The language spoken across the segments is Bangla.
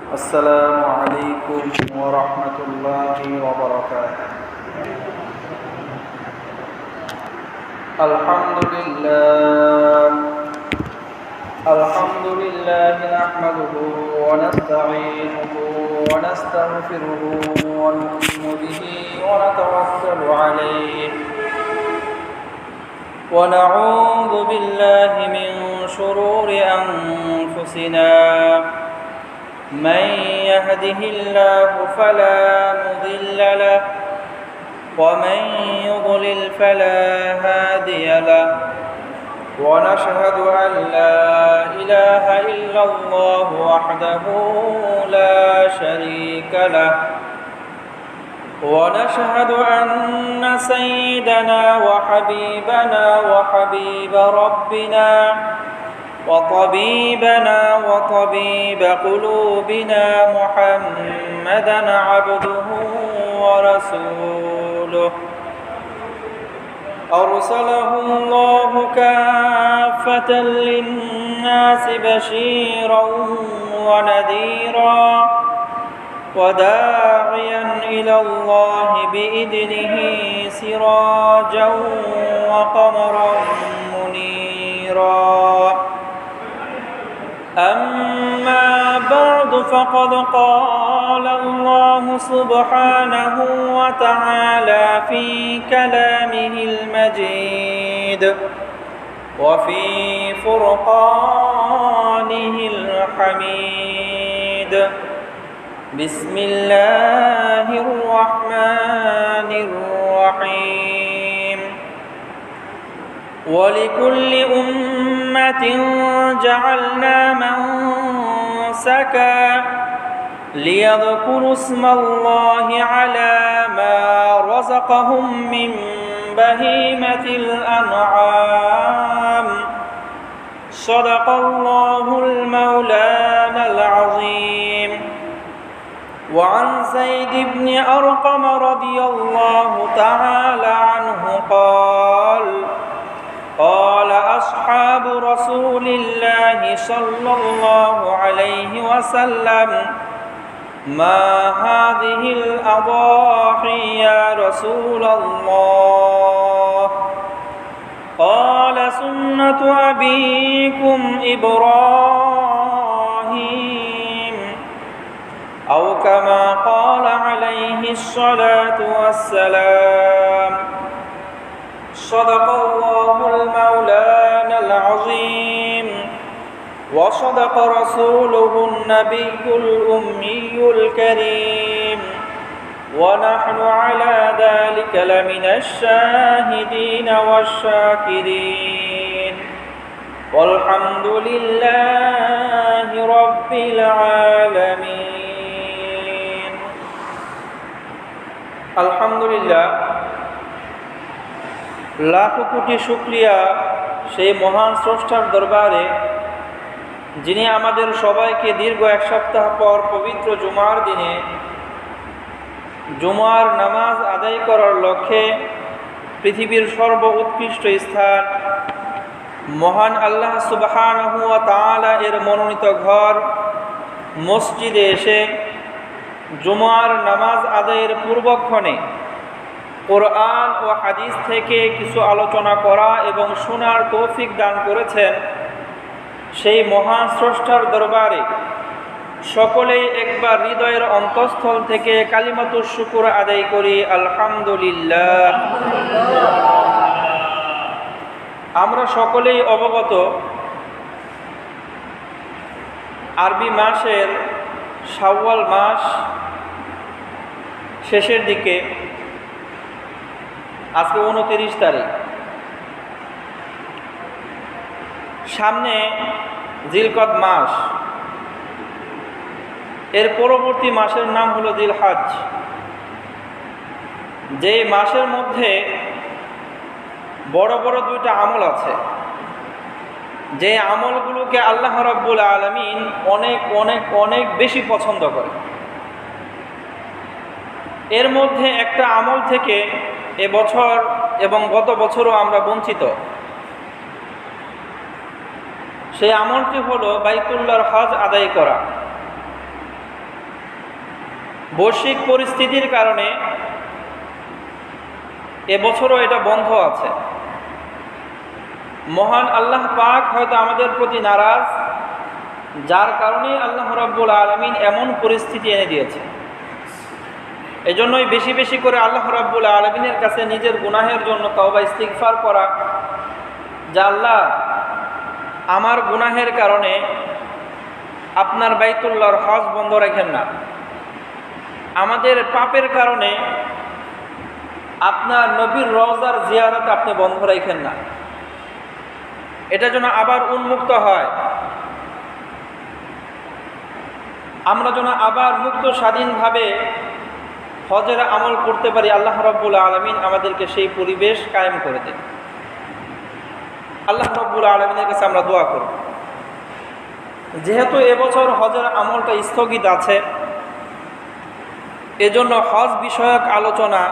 السلام عليكم ورحمة الله وبركاته. الحمد لله نحمده ونستعينه ونستغفره ونؤمن به ونتوكل عليه ونعوذ بالله من شرور أنفسنا. من يهده الله فلا مضل له ومن يضلل فلا هادي له ونشهد أن لا إله إلا الله وحده لا شريك له ونشهد أن سيدنا وحبيبنا وحبيب ربنا وطبيبنا وطبيب قلوبنا محمدا عبده ورسوله أرسله الله كافة للناس بشيرا ونذيرا وداعيا إلى الله بإذنه سراجا وقمرا منيرا. أما بعد فقد قال الله سبحانه وتعالى في كلامه المجيد وفي فرقانه الحميد. بسم الله الرحمن الرحيم. ولكل أمة جعلنا منسكا ليذكروا اسم الله على ما رزقهم من بهيمة الأنعام. صدق الله المولانا العظيم. وعن زيد بن أرقم رضي الله تعالى عنه قال أصحاب رسول الله صلى الله عليه وسلم: ما هذه الأضاحي يا رسول الله؟ قال: سنة أبيكم إبراهيم، أو كما قال عليه الصلاة والسلام. صدق الله المولانا العظيم وصدق رسوله النبي الأمي الكريم، ونحن على ذلك لمن الشاهدين والشاكرين، والحمد لله رب العالمين. الحمد لله, লাখো কোটি শুকরিয়া সেই মহান স্রষ্টার দরবারে, যিনি আমাদের সবাইকে দীর্ঘ এক সপ্তাহ পর পবিত্র জুমার দিনে জুমার নামাজ আদায় করার লক্ষ্যে পৃথিবীর সর্ব উৎকৃষ্ট স্থান মহান আল্লাহ সুবহানাহু ওয়া তাআলা এর মনোনীত ঘর মসজিদে এসে জুমার নামাজ আদায়ের পূর্বক্ষণে কোরআন ও হাদিস থেকে কিছু আলোচনা করা এবং শোনার তৌফিক দান করেছেন, সেই মহান স্রষ্টার দরবারে সকলেই একবার হৃদয়ের অন্তঃস্থল থেকে কালিমাতুশ শুকর আদায় করি, আলহামদুলিল্লাহ। আমরা সকলেই অবগত, আরবি মাসের শাওয়াল মাস শেষের দিকে, আজকে 29 তারিখ, সামনে জিলকদ মাস, এর পরবর্তী মাসের নাম হলো জিলহজ। যে মাসের মধ্যে বড় বড় দুইটা আমল আছে, যে আমলগুলোকে আল্লাহ রাব্বুল আলামিন অনেক অনেক অনেক বেশি পছন্দ করে। এর মধ্যে একটা আমল থেকে এবছর এবং গত বছরও আমরা বঞ্চিত। সেই আমলটি হলো বাইতুল্লাহর হজ আদায় করা। বৈশ্বিক পরিস্থিতির কারণে এবছরও এটা বন্ধ আছে। মহান আল্লাহ পাক হয়তো আমাদের প্রতি নারাজ, যার কারণে আল্লাহ রাব্বুল আলামিন এমন পরিস্থিতি এনে দিয়েছে। এজন্যই বেশি বেশি করে আল্লাহ রাব্বুল আলামিনের কাছে নিজের গুনাহের জন্য তওবা ইস্তিগফার করা, যা আল্লাহ আমার গুনাহের কারণে আপনার বাইতুল্লাহর হজ বন্ধ রাখেন না, আমাদের পাপের কারণে আপনার নবীর রওজার জিয়ারত আপনি বন্ধ রাখেন না, এটা যেন আবার উন্মুক্ত হয়, আমরা যেন আবার মুক্ত স্বাধীনভাবে হজের আমল করতে পারি। আল্লাহ রাব্বুল আলামিন আমাদেরকে সেই পরিবেশ কায়েম করে দেন। আল্লাহ রাব্বুল আলামিনের কাছে আমরা দোয়া করব। যেহেতু এবছর হজের আমলটা স্থগিত আছে, এজন্য হজ বিষয়ক আলোচনা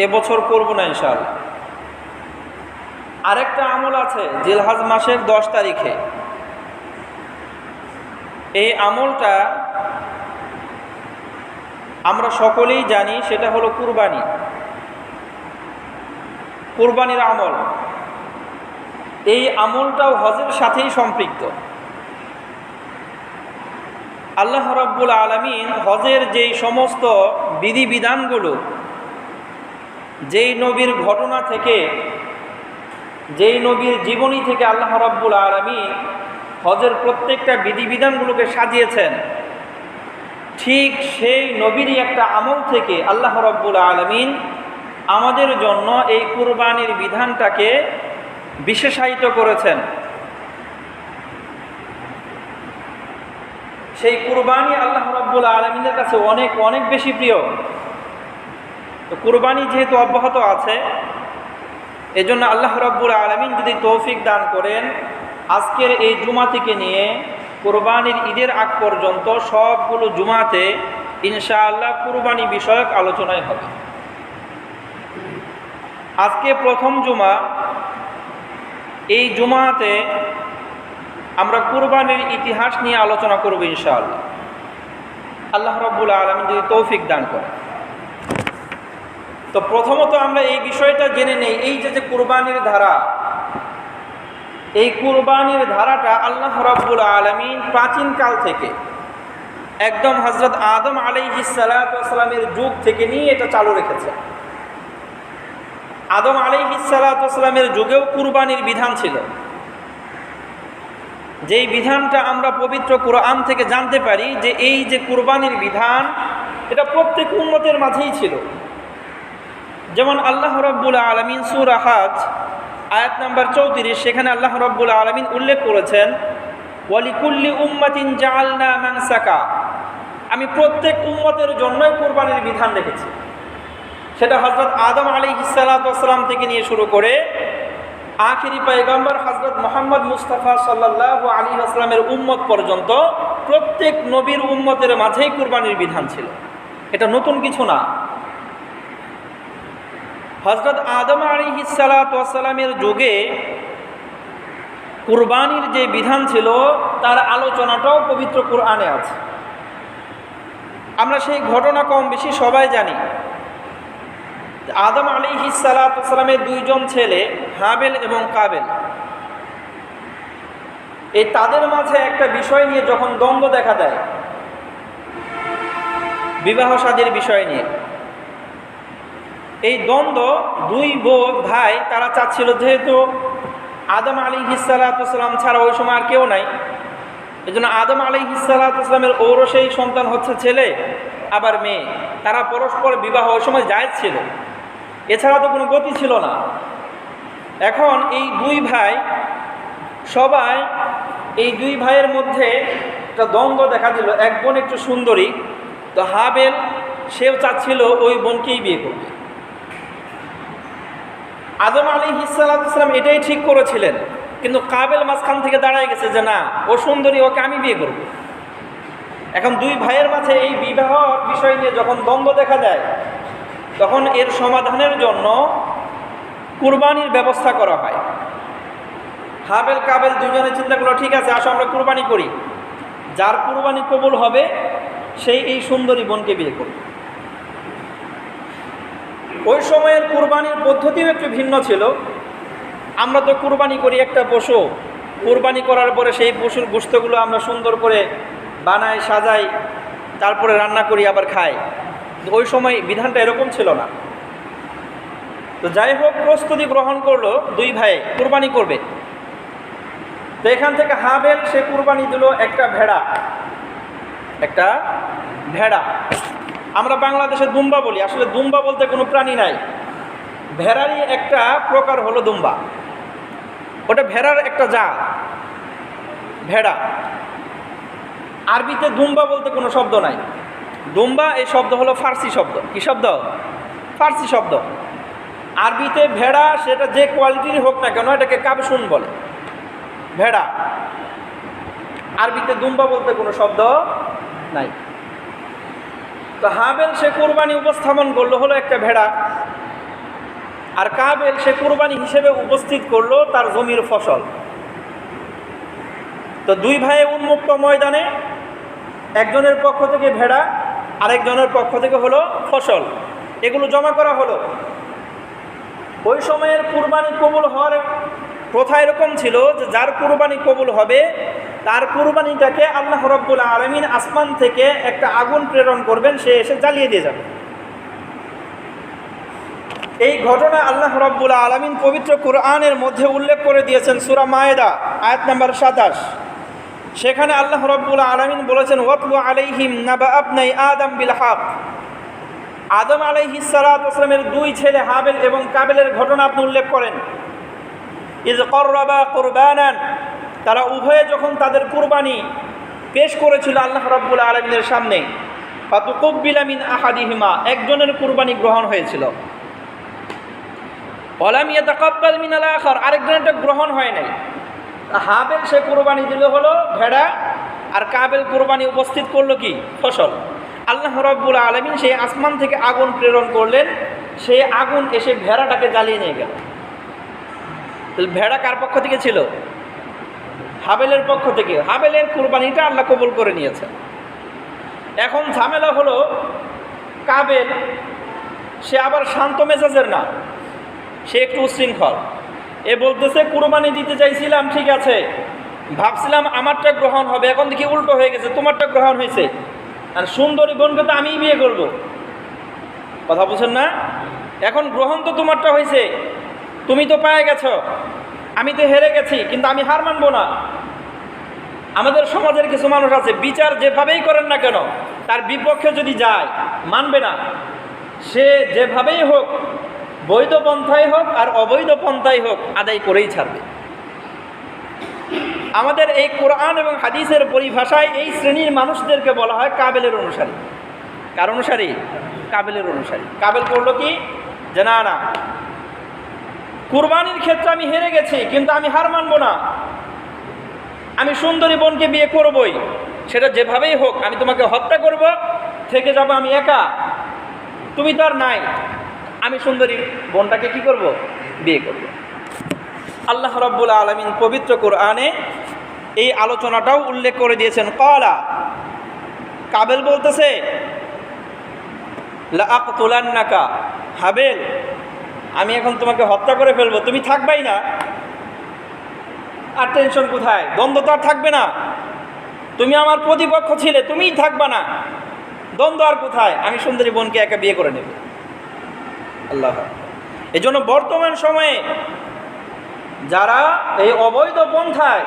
এবছর করব না ইনশাআল্লাহ। আরেকটা আমল আছে জিলহজ মাসের 10 তারিখে, এই আমলটা আমরা সকলেই জানি, সেটা হলো কুরবানি, কুরবানির আমল। এই আমলটাও হজের সাথেই সম্পৃক্ত। আল্লাহ রাব্বুল আলামিন হজের যেই সমস্ত বিধিবিধানগুলো যেই নবীর ঘটনা থেকে, যেই নবীর জীবনী থেকে আল্লাহ রাব্বুল আলামিন হজের প্রত্যেকটা বিধিবিধানগুলোকে সাজিয়েছেন, ঠিক সেই নবীরই একটা আমল থেকে আল্লাহ রাব্বুল আলামিন আমাদের জন্য এই কুরবানির বিধানটাকে বিশেষায়িত করেছেন। সেই কুরবানি আল্লাহ রাব্বুল আলামিনের কাছে অনেক অনেক বেশি প্রিয়। তো কুরবানি যেহেতু অব্যাহত আছে, এজন্য আল্লাহ রাব্বুল আলামিন যদি তৌফিক দান করেন, আজকের এই জুমা থেকে নিয়ে কুরবানির ঈদের আগ পর্যন্ত সবগুলো জুমাতে ইনশাআল্লাহ কুরবানি বিষয়ক আলোচনাই হবে। আজকে প্রথম জুমা, এই জুমাতে আমরা কুরবানির ইতিহাস নিয়ে আলোচনা করব ইনশাআল্লাহ, আল্লাহ রাব্বুল আলামিন যদি তৌফিক দান করেন। তো প্রথমত আমরা এই বিষয়টা জেনে নেই, এই যে কুরবানির ধারা, এই কুরবানির ধারাটা আল্লাহ রাব্বুল আলামিন প্রাচীনকাল থেকে, একদম হযরত আদম আলাইহিস সালাতু ওয়াস সালামের যুগ থেকে নিয়ে এটা চালু রেখেছে। আদম আলাইহিস সালাতু ওয়াস সালামের যুগেও কুরবানির বিধান ছিল, যেই বিধানটা আমরা পবিত্র কোরআন থেকে জানতে পারি যে এই যে কুরবানির বিধান, এটা প্রত্যেক উম্মতের মাঝেই ছিল। যেমন আল্লাহ রাব্বুল আলামিন সূরা হজ আয়াত নাম্বার 34, সেখানে আল্লাহ রাব্বুল আলামিন উল্লেখ করেছেন, ওয়ালিকুল্লি উম্মাতিন জাআলনা মানসাকা, আমি প্রত্যেক উম্মতের জন্যই কুরবানির বিধান রেখেছি। সেটা হযরত আদম আলাইহিস সালাতু ওয়াস সালাম থেকে নিয়ে শুরু করে আখিরি পয়গম্বর হযরত মুহাম্মদ মুস্তাফা সাল্লাল্লাহু আলাইহি ওয়াসাল্লামের উম্মত পর্যন্ত প্রত্যেক নবীর উম্মতের মাঝেই কুরবানির বিধান ছিল। এটা নতুন কিছু না। হযরত আদম আলাইহিস সালাতু ওয়াস সালামের যুগে কুরবানির যে বিধান ছিল তার আলোচনাটাও পবিত্র কোরআনে আছে। আমরা সেই ঘটনা কম বেশি সবাই জানি। আদম আলাইহিস সালাতু ওয়াস সালামের দুইজন ছেলে হাবেল এবং কাবেল, এই তাদের মাঝে একটা বিষয় নিয়ে যখন দ্বন্দ্ব দেখা দেয়, বিবাহ শাদীর বিষয় নিয়ে, এই দ্বন্দ্ব দুই ভাই তারা চাচ্ছিল, যেহেতু আদম আলাইহিস সালাতু ওয়াস সালাম ছাড়া ওই সময় আর কেউ নাই, এজন্য আদম আলাইহিস সালাতু ওয়াস সালামের ঔরসেই সন্তান হচ্ছে ছেলে আবার মেয়ে, তারা পরস্পর বিবাহ ওই সময় জায়েজ ছিল, এছাড়া তো কোনো গতি ছিল না। এখন এই দুই ভাই সবাই, এই দুই ভাইয়ের মধ্যে একটা দ্বন্দ্ব দেখা দিল। এক বোন একটু সুন্দরী, তো হাবেল সেও চাচ্ছিল ওই বোনকেই বিয়ে করবে। আদম আলাইহিস সালাতু ওয়াস সালাম এটাই ঠিক করেছিলেন, কিন্তু কাবেল মাঝখান থেকে দাঁড়ায় গেছে যে না, ও সুন্দরী, ওকে আমি বিয়ে করব। এখন দুই ভাইয়ের মাঝে এই বিবাহ বিষয় নিয়ে যখন দ্বন্দ্ব দেখা দেয়, তখন এর সমাধানের জন্য কুরবানির ব্যবস্থা করা হয়। হাবেল কাবেল দুজনে চিন্তা করলো, ঠিক আছে, আসো আমরা কুরবানি করি, যার কুরবানি কবুল হবে সেই এই সুন্দরী বোনকে বিয়ে করবে। ওই সময়ের কুরবানির পদ্ধতিও একটু ভিন্ন ছিল। আমরা তো কুরবানি করি একটা পশু, কুরবানি করার পরে সেই পশুর গোশতগুলো আমরা সুন্দর করে বানাই, সাজাই, তারপরে রান্না করি, আবার খাই। ওই সময় বিধানটা এরকম ছিল না। তো যাই হোক, প্রস্তুতি গ্রহণ করলো, দুই ভাই কুরবানি করবে। তো এখান থেকে হাবেল সে কুরবানি দিল একটা ভেড়া। আমরা বাংলাদেশে দুম্বা বলি, আসলে দুম্বা বলতে কোনো প্রাণী নাই, ভেড়ারই একটা প্রকার হলো দুম্বা। ওটা ভেড়ার একটা জাত, ভেড়া। আরবিতে দুম্বা বলতে কোনো শব্দ নাই। দুম্বা এই শব্দ হলো ফার্সি শব্দ। কি শব্দ? ফার্সি শব্দ। আরবিতে ভেড়া সেটা যে কোয়ালিটির হোক না কেন এটাকে কাবসুন বলে, ভেড়া। আরবিতে দুম্বা বলতে কোনো শব্দ নাই। তো হাবেল সে কুরবানি উপস্থাপন করলো হলো একটা ভেড়া, আর কাবেল সে কুরবানি হিসেবে উপস্থিত করলো তার জমির ফসল। তো দুই ভাইয়ে উন্মুক্ত ময়দানে, একজনের পক্ষ থেকে ভেড়া, আরেকজনের পক্ষ থেকে হলো ফসল, এগুলো জমা করা হলো। ওই সময়ের কুরবানি কবুল হওয়ার প্রথা এরকম ছিল যে যার কুরবানি কবুল হবে তার কুরবানিটাকে আল্লাহ রাব্বুল আলামিন আসমান থেকে একটা আগুন প্রেরণ করবেন, সে এসে জ্বালিয়ে দিয়ে যাবে। এই ঘটনা আল্লাহ রাব্বুল আলামিন পবিত্র কুরআনের মধ্যে উল্লেখ করে দিয়েছেন সূরা মায়েদা আয়াত নাম্বার 27। সেখানে আল্লাহ রাব্বুল আলামিন বলেছেন, ওয়াতলু আলাইহিম নাবা আবনাই আদম বিল হক। আদম আলাইহিস সালাতু ওয়াস সালামের দুই ছেলে হাবেল এবং কাবেলের ঘটনা আপনি উল্লেখ করেন। ইয কররাবা কুরবানান, তারা উভয়ে যখন তাদের কুরবানি পেশ করেছিল আল্লাহ রাব্বুল আলামিনের সামনে, ফাতুকুব্বিলা মিন আহাদিহিমা, একজনের কুরবানি গ্রহণ হয়েছিল, ওয়ালাম ইয়াতাকাব্বাল মিনাল আখার, আরেকজনেরটা গ্রহণ হয় নাই। হাবেল সে কুরবানি দিল হলো ভেড়া, আর কাবেল কুরবানি উপস্থিত করলো কি? ফসল। আল্লাহ রাব্বুল আলামিন সেই আসমান থেকে আগুন প্রেরণ করলেন, সেই আগুন এসে ভেড়াটাকে জ্বালিয়ে নিয়ে গেল। ভেড়া কার পক্ষ থেকে ছিল? হাবেলের পক্ষ থেকে। হাবেলের কুরবানিটা আল্লাহ কবুল করে নিয়েছে। এখন ঝামেলা হলো, কাবেল সে আবার শান্ত মেজাজের না, সে একটু উশৃঙ্খল। এ বলতেছে কুরবানি দিতে চাইছিলাম, ঠিক আছে, ভাবছিলাম আমারটা গ্রহণ হবে, এখন দেখি উল্টো হয়ে গেছে, তোমারটা গ্রহণ হয়েছে, আর সুন্দরী বোনকে তো আমিই বিয়ে করব। কথা বুঝেন না? এখন গ্রহণ তো তোমারটা হয়েছে, তুমি তো পেয়ে গেছো, আমি তো হেরে গেছি, কিন্তু আমি হার মানবো না। আমাদের সমাজের কিছু মানুষ আছে, বিচার যেভাবেই করেন না কেন তার বিপক্ষে যদি যায় মানবে না, সে যেভাবেই হোক, বৈধ পন্থাই হোক আর অবৈধ পন্থাই হোক, আদায় করেই ছাড়বে। আমাদের এই কোরআন এবং হাদিসের পরিভাষায় এই শ্রেণীর মানুষদেরকে বলা হয় কাবেলের অনুসারী। কার অনুসারী? কাবেলের অনুসারী। কাবেল করলো কি? যে না, কুরবানির ক্ষেত্রে আমি হেরে গেছি, কিন্তু আমি হার মানবো না, আমি সুন্দরী বোনকে বিয়ে করবই, সেটা যেভাবেই হোক, আমি তোমাকে হত্যা করব, থেকে যাব আমি একা, তুমি তো আর নাই, আমি সুন্দরী বোনটাকে কি করব? বিয়ে করব। আল্লাহ রাব্বুল আলামিন পবিত্র কোরআনে এই আলোচনাটাও উল্লেখ করে দিয়েছেন। ক্বালা, কাবেল বলতেছে, লা আকতুলান্নাকা, হাবেল আমি এখন তোমাকে হত্যা করে ফেলবো, তুমি থাকবাই না। আর টেনশন কোথায়? দ্বন্দ্ব তো আর থাকবে না। তুমি আমার প্রতিপক্ষ ছিলে, তুমিই থাকবা না, দ্বন্দ্ব আর কোথায়? আমি সুন্দরী বোনকে একা বিয়ে করে নেব। আল্লাহ। এই জন্য বর্তমান সময়ে যারা এই অবৈধ পন্থায়,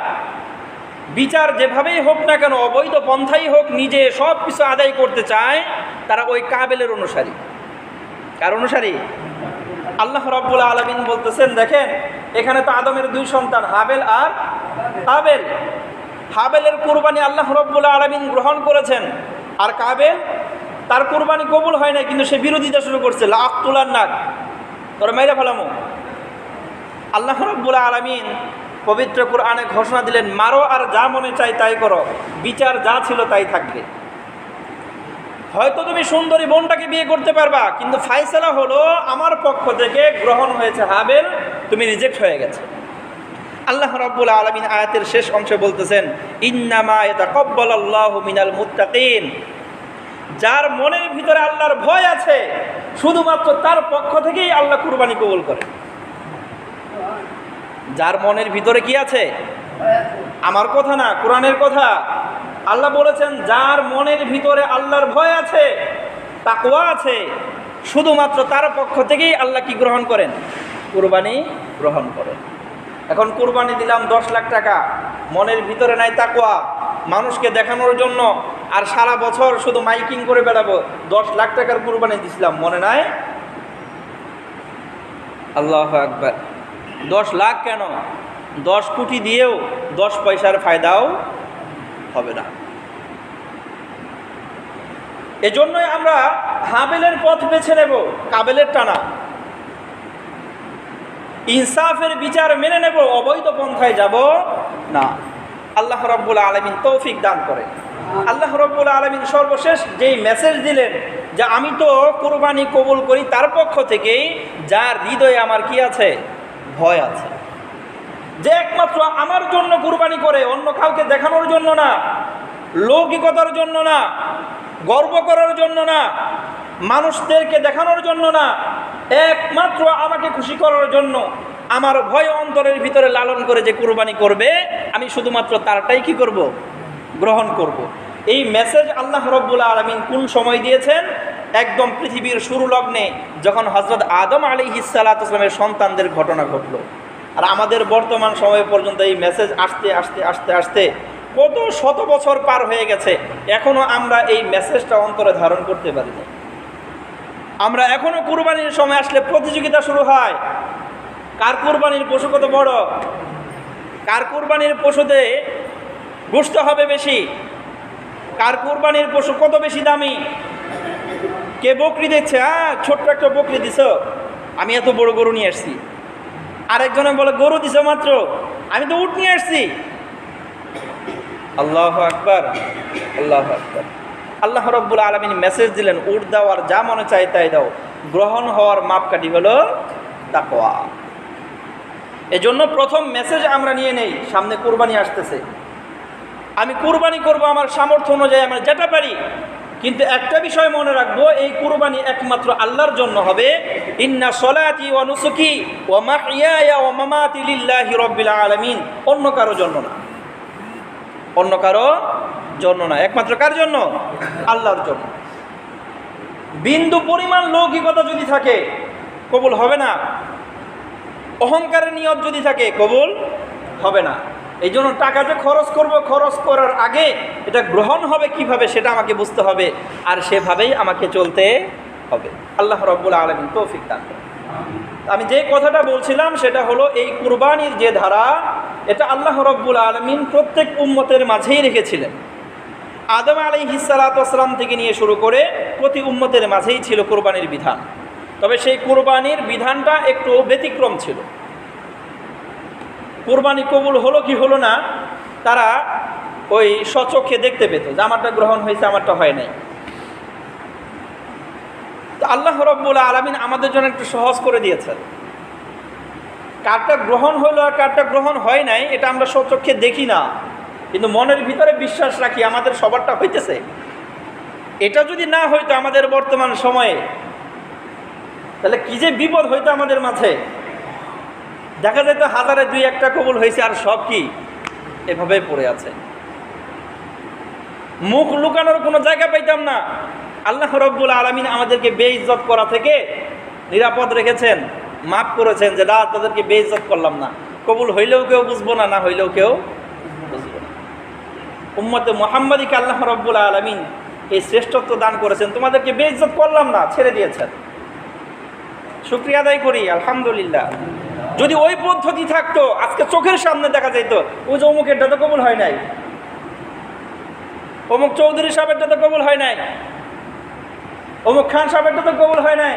বিচার যেভাবেই হোক না কেন, অবৈধ পন্থাই হোক, নিজে সব কিছু আদায় করতে চায়, তারা ওই কাবেলের অনুসারী। কার অনুসারী? আল্লাহ রাব্বুল আলামিন বলতেছেন, দেখেন এখানে তো আদমের দুই সন্তান হাবেল আর কাবেল। হাবেলের কুরবানি আল্লাহ রাব্বুল আলামিন গ্রহণ করেছেন, আর কাবেল তার কুরবানি কবুল হয় না, কিন্তু সে বিরোধিতা শুরু করছে, লা আকতুলান্নাক, তোরা মাইরা ফেলামো। আল্লাহ রাব্বুল আলামিন পবিত্র কোরআনে ঘোষণা দিলেন, মারো আর যা মনে চাই তাই করো, বিচার যা ছিল তাই থাকবে। হয়তো তুমি সুন্দরী বোনটাকে বিয়ে করতে পারবা, কিন্তু ফায়সালা হলো আমার পক্ষ থেকে গ্রহণ হয়েছে হাবেল, তুমি রিজেক্ট হয়ে গেছে। আল্লাহ রাব্বুল আলামিন আয়াতের শেষ অংশে বলতেছেন, ইন্নামা ইয়াতাকাব্বালুল্লাহু মিনাল মুত্তাকিন, যার মনের ভিতরে আল্লাহর ভয় আছে শুধুমাত্র তার পক্ষ থেকেই আল্লাহ কুরবানি কবুল করে। যার মনের ভিতরে কি আছে? আমার কথা না, কোরআনের কথা। আল্লাহ বলেছেন যার মনের ভিতরে আল্লাহর ভয় আছে, তাকওয়া আছে, শুধুমাত্র তার পক্ষ থেকেই আল্লাহ কি গ্রহণ করেন? কুরবানি গ্রহণ করেন। এখন কুরবানি দিলাম 10 লাখ টাকা, মনের ভিতরে নাই তাকওয়া, মানুষকে দেখানোর জন্য, আর সারা বছর শুধু মাইকিং করে বেড়াবো, 10 লাখ টাকার কুরবানি দিছিলাম, মনে নাই? আল্লাহু আকবার। 10 লাখ কেন, 10 কোটি দিয়েও 10 পয়সার ফায়দাও হবে না। এজন্যই আমরা হাবেলের পথ বেছে নেব, কাবেলের টানা। ইনসাফের বিচার মেনে নেব, অবৈধ পন্থায় যাব না। আল্লাহ রাব্বুল আলামিন তৌফিক দান করে। আল্লাহ রাব্বুল আলামিন সর্বশেষ যেই মেসেজ দিলেন যে আমি তো কুরবানি কবুল করি তার পক্ষ থেকেই যার হৃদয়ে আমার কি আছে? ভয় আছে। যে একমাত্র আমার জন্য কুরবানি করে, অন্য কাউকে দেখানোর জন্য না, লৌকিকতার জন্য না, গর্ব করার জন্য না, মানুষদেরকে দেখানোর জন্য না, একমাত্র আমাকে খুশি করার জন্য আমার ভয় অন্তরের ভিতরে লালন করে যে কুরবানি করবে, আমি শুধুমাত্র তারটাই কি করব? গ্রহণ করব। এই মেসেজ আল্লাহ রাব্বুল আলামিন কোন সময় দিয়েছেন? একদম পৃথিবীর শুরু লগ্নে, যখন হযরত আদম আলাইহিস সালাতু ওয়াস সালামের সন্তানদের ঘটনা ঘটলো। আর আমাদের বর্তমান সময় পর্যন্ত এই মেসেজ আসতে আসতে আসতে আসতে কত শত বছর পার হয়ে গেছে, এখনও আমরা এই মেসেজটা অন্তরে ধারণ করতে পারি না। আমরা এখনও কুরবানির সময় আসলে প্রতিযোগিতা শুরু হয়, কার কুরবানির পশু কত বড়, কার কুরবানির পশুতে গোশত হবে বেশি, কার কুরবানির পশু কত বেশি দামি, কে বকরি দিচ্ছে, ছোট্ট একটা বকরি দিছ, আমি এত বড় গরু নিয়ে আসছি। আরেকজনে বলে গরু দিছ মাত্র, আমি তো উট নিয়ে আসছি। আল্লাহু আকবার, আল্লাহু আকবার। আল্লাহ রাব্বুল আলামিন মেসেজ দিলেন, উট দাও আর যা মনে চাই তাই দাও, গ্রহণ হওয়ার মাপকাঠি হলো তাকওয়া। এজন্য প্রথম মেসেজ আমরা নিয়ে নেই, সামনে কুরবানি আসতেছে, আমি কুরবানি করব আমার সামর্থ্য অনুযায়ী, আমরা যেটা পারি। কিন্তু একটা বিষয় মনে রাখবো, এই কুরবানি একমাত্র আল্লাহর জন্য হবে। ইন্না সলাতি ওয়া নুসুকি ওয়া মাহইয়ায়া ওয়া মামাতি লিল্লাহি রাব্বিল আলামিন, অন্য কারো জন্য না, অন্য কারো জন্য না, একমাত্র কার জন্য? আল্লাহর জন্য। বিন্দু পরিমাণ লৌকিকতা যদি থাকে কবুল হবে না, অহংকারের নিয়ত যদি থাকে কবুল হবে না। এই জন্য টাকা যে খরচ করব, খরচ করার আগে এটা গ্রহণ হবে কিভাবে সেটা আমাকে বুঝতে হবে, আর সেভাবেই আমাকে চলতে হবে। আল্লাহ রাব্বুল আলামিন তৌফিক দান করেন। আমি যে কথাটা বলছিলাম সেটা হলো, এই কুরবানির যে ধারা, এটা আল্লাহ রাব্বুল আলামিন প্রত্যেক উম্মতের মাঝেই রেখেছিলেন। আদম আলাইহিস সালাতু ওয়াস সালাম থেকে নিয়ে শুরু করে প্রতি উম্মতের মাঝেই ছিল কুরবানির বিধান। তবে সেই কুরবানির বিধানটা একটু ব্যতিক্রম ছিল। কুরবানি কবুল হলো কি হলো না, তারা ওই স্বচক্ষে দেখতে পেত যে আমারটা গ্রহণ হয়েছে, আমারটা হয় নাই। তো আল্লাহ রাব্বুল আলামিন আমাদের জন্য একটু সহজ করে দিয়েছেন। কারটা গ্রহণ হলো আর কারটা গ্রহণ হয় নাই, এটা আমরা স্বচক্ষে দেখি না, কিন্তু মনের ভিতরে বিশ্বাস রাখি আমাদের সবারটা হইতেছে। এটা যদি না হইতো আমাদের বর্তমান সময়ে, তাহলে কি যে বিপদ হইতো আমাদের মাঝে। দেখা যায় তো হাজারে 2-1টা কবুল হয়েছে, আর সব কি এভাবেই পড়ে আছে। মুখ লুকানোর কোনো জায়গা পাইতাম না। আল্লাহ রাব্বুল আলামিন আমাদেরকে বেইজ্জত করা থেকে নিরাপদ রেখেছেন, মাফ করেছেন যে না, তাদেরকে বেইজ্জত করলাম না। কবুল হইলেও কেউ বুঝবো না, না হইলেও কেউ বুঝবো না। উম্মতে মুহাম্মাদীকে আল্লাহ রাব্বুল আলামিন এই শ্রেষ্ঠত্ব দান করেছেন, তোমাদেরকে বেইজ্জত করলাম না, ছেড়ে দিয়েছেন। শুকরিয়া আদায় করি, আলহামদুলিল্লাহ। যদি ওই পদ্ধতি থাকতো, আজকে চোখের সামনে দেখা যেত ওই যে অমুকেরটা তো কবুল হয় নাই, অমুক চৌধুরী সাহেবেরটা তো কবুল হয় নাই, অমুক খান সাহেবেরটা তো কবুল হয় নাই,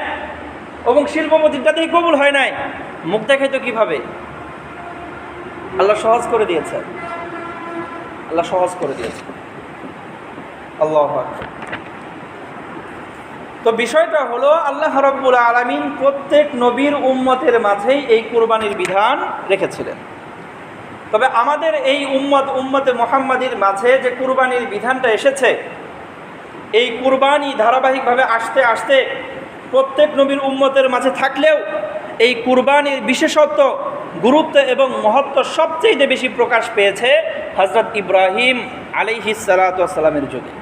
অমুক শিল্পপতিটাতেই কবুল হয় নাই, মুখ দেখাইতো কিভাবে? আল্লাহ সহজ করে দিয়েছে, আল্লাহ সহজ করে দিয়েছে। আল্লাহু আকবার। তো বিষয়টা হলো, আল্লাহ রাব্বুল আলামিন প্রত্যেক নবীর উম্মতের মাঝেই এই কুরবানির বিধান রেখেছিলেন। তবে আমাদের এই উম্মতে মুহাম্মাদীর মাঝে যে কুরবানির বিধানটা এসেছে, এই কুরবানি ধারাবাহিকভাবে আসতে আসতে প্রত্যেক নবীর উম্মতের মাঝে থাকলেও এই কুরবানির বিশেষত্ব, গুরুত্ব এবং মহত্ব সবচেয়ে বেশি প্রকাশ পেয়েছে হযরত ইব্রাহিম আলাইহিস সালাতু ওয়াস সালামের যুগে।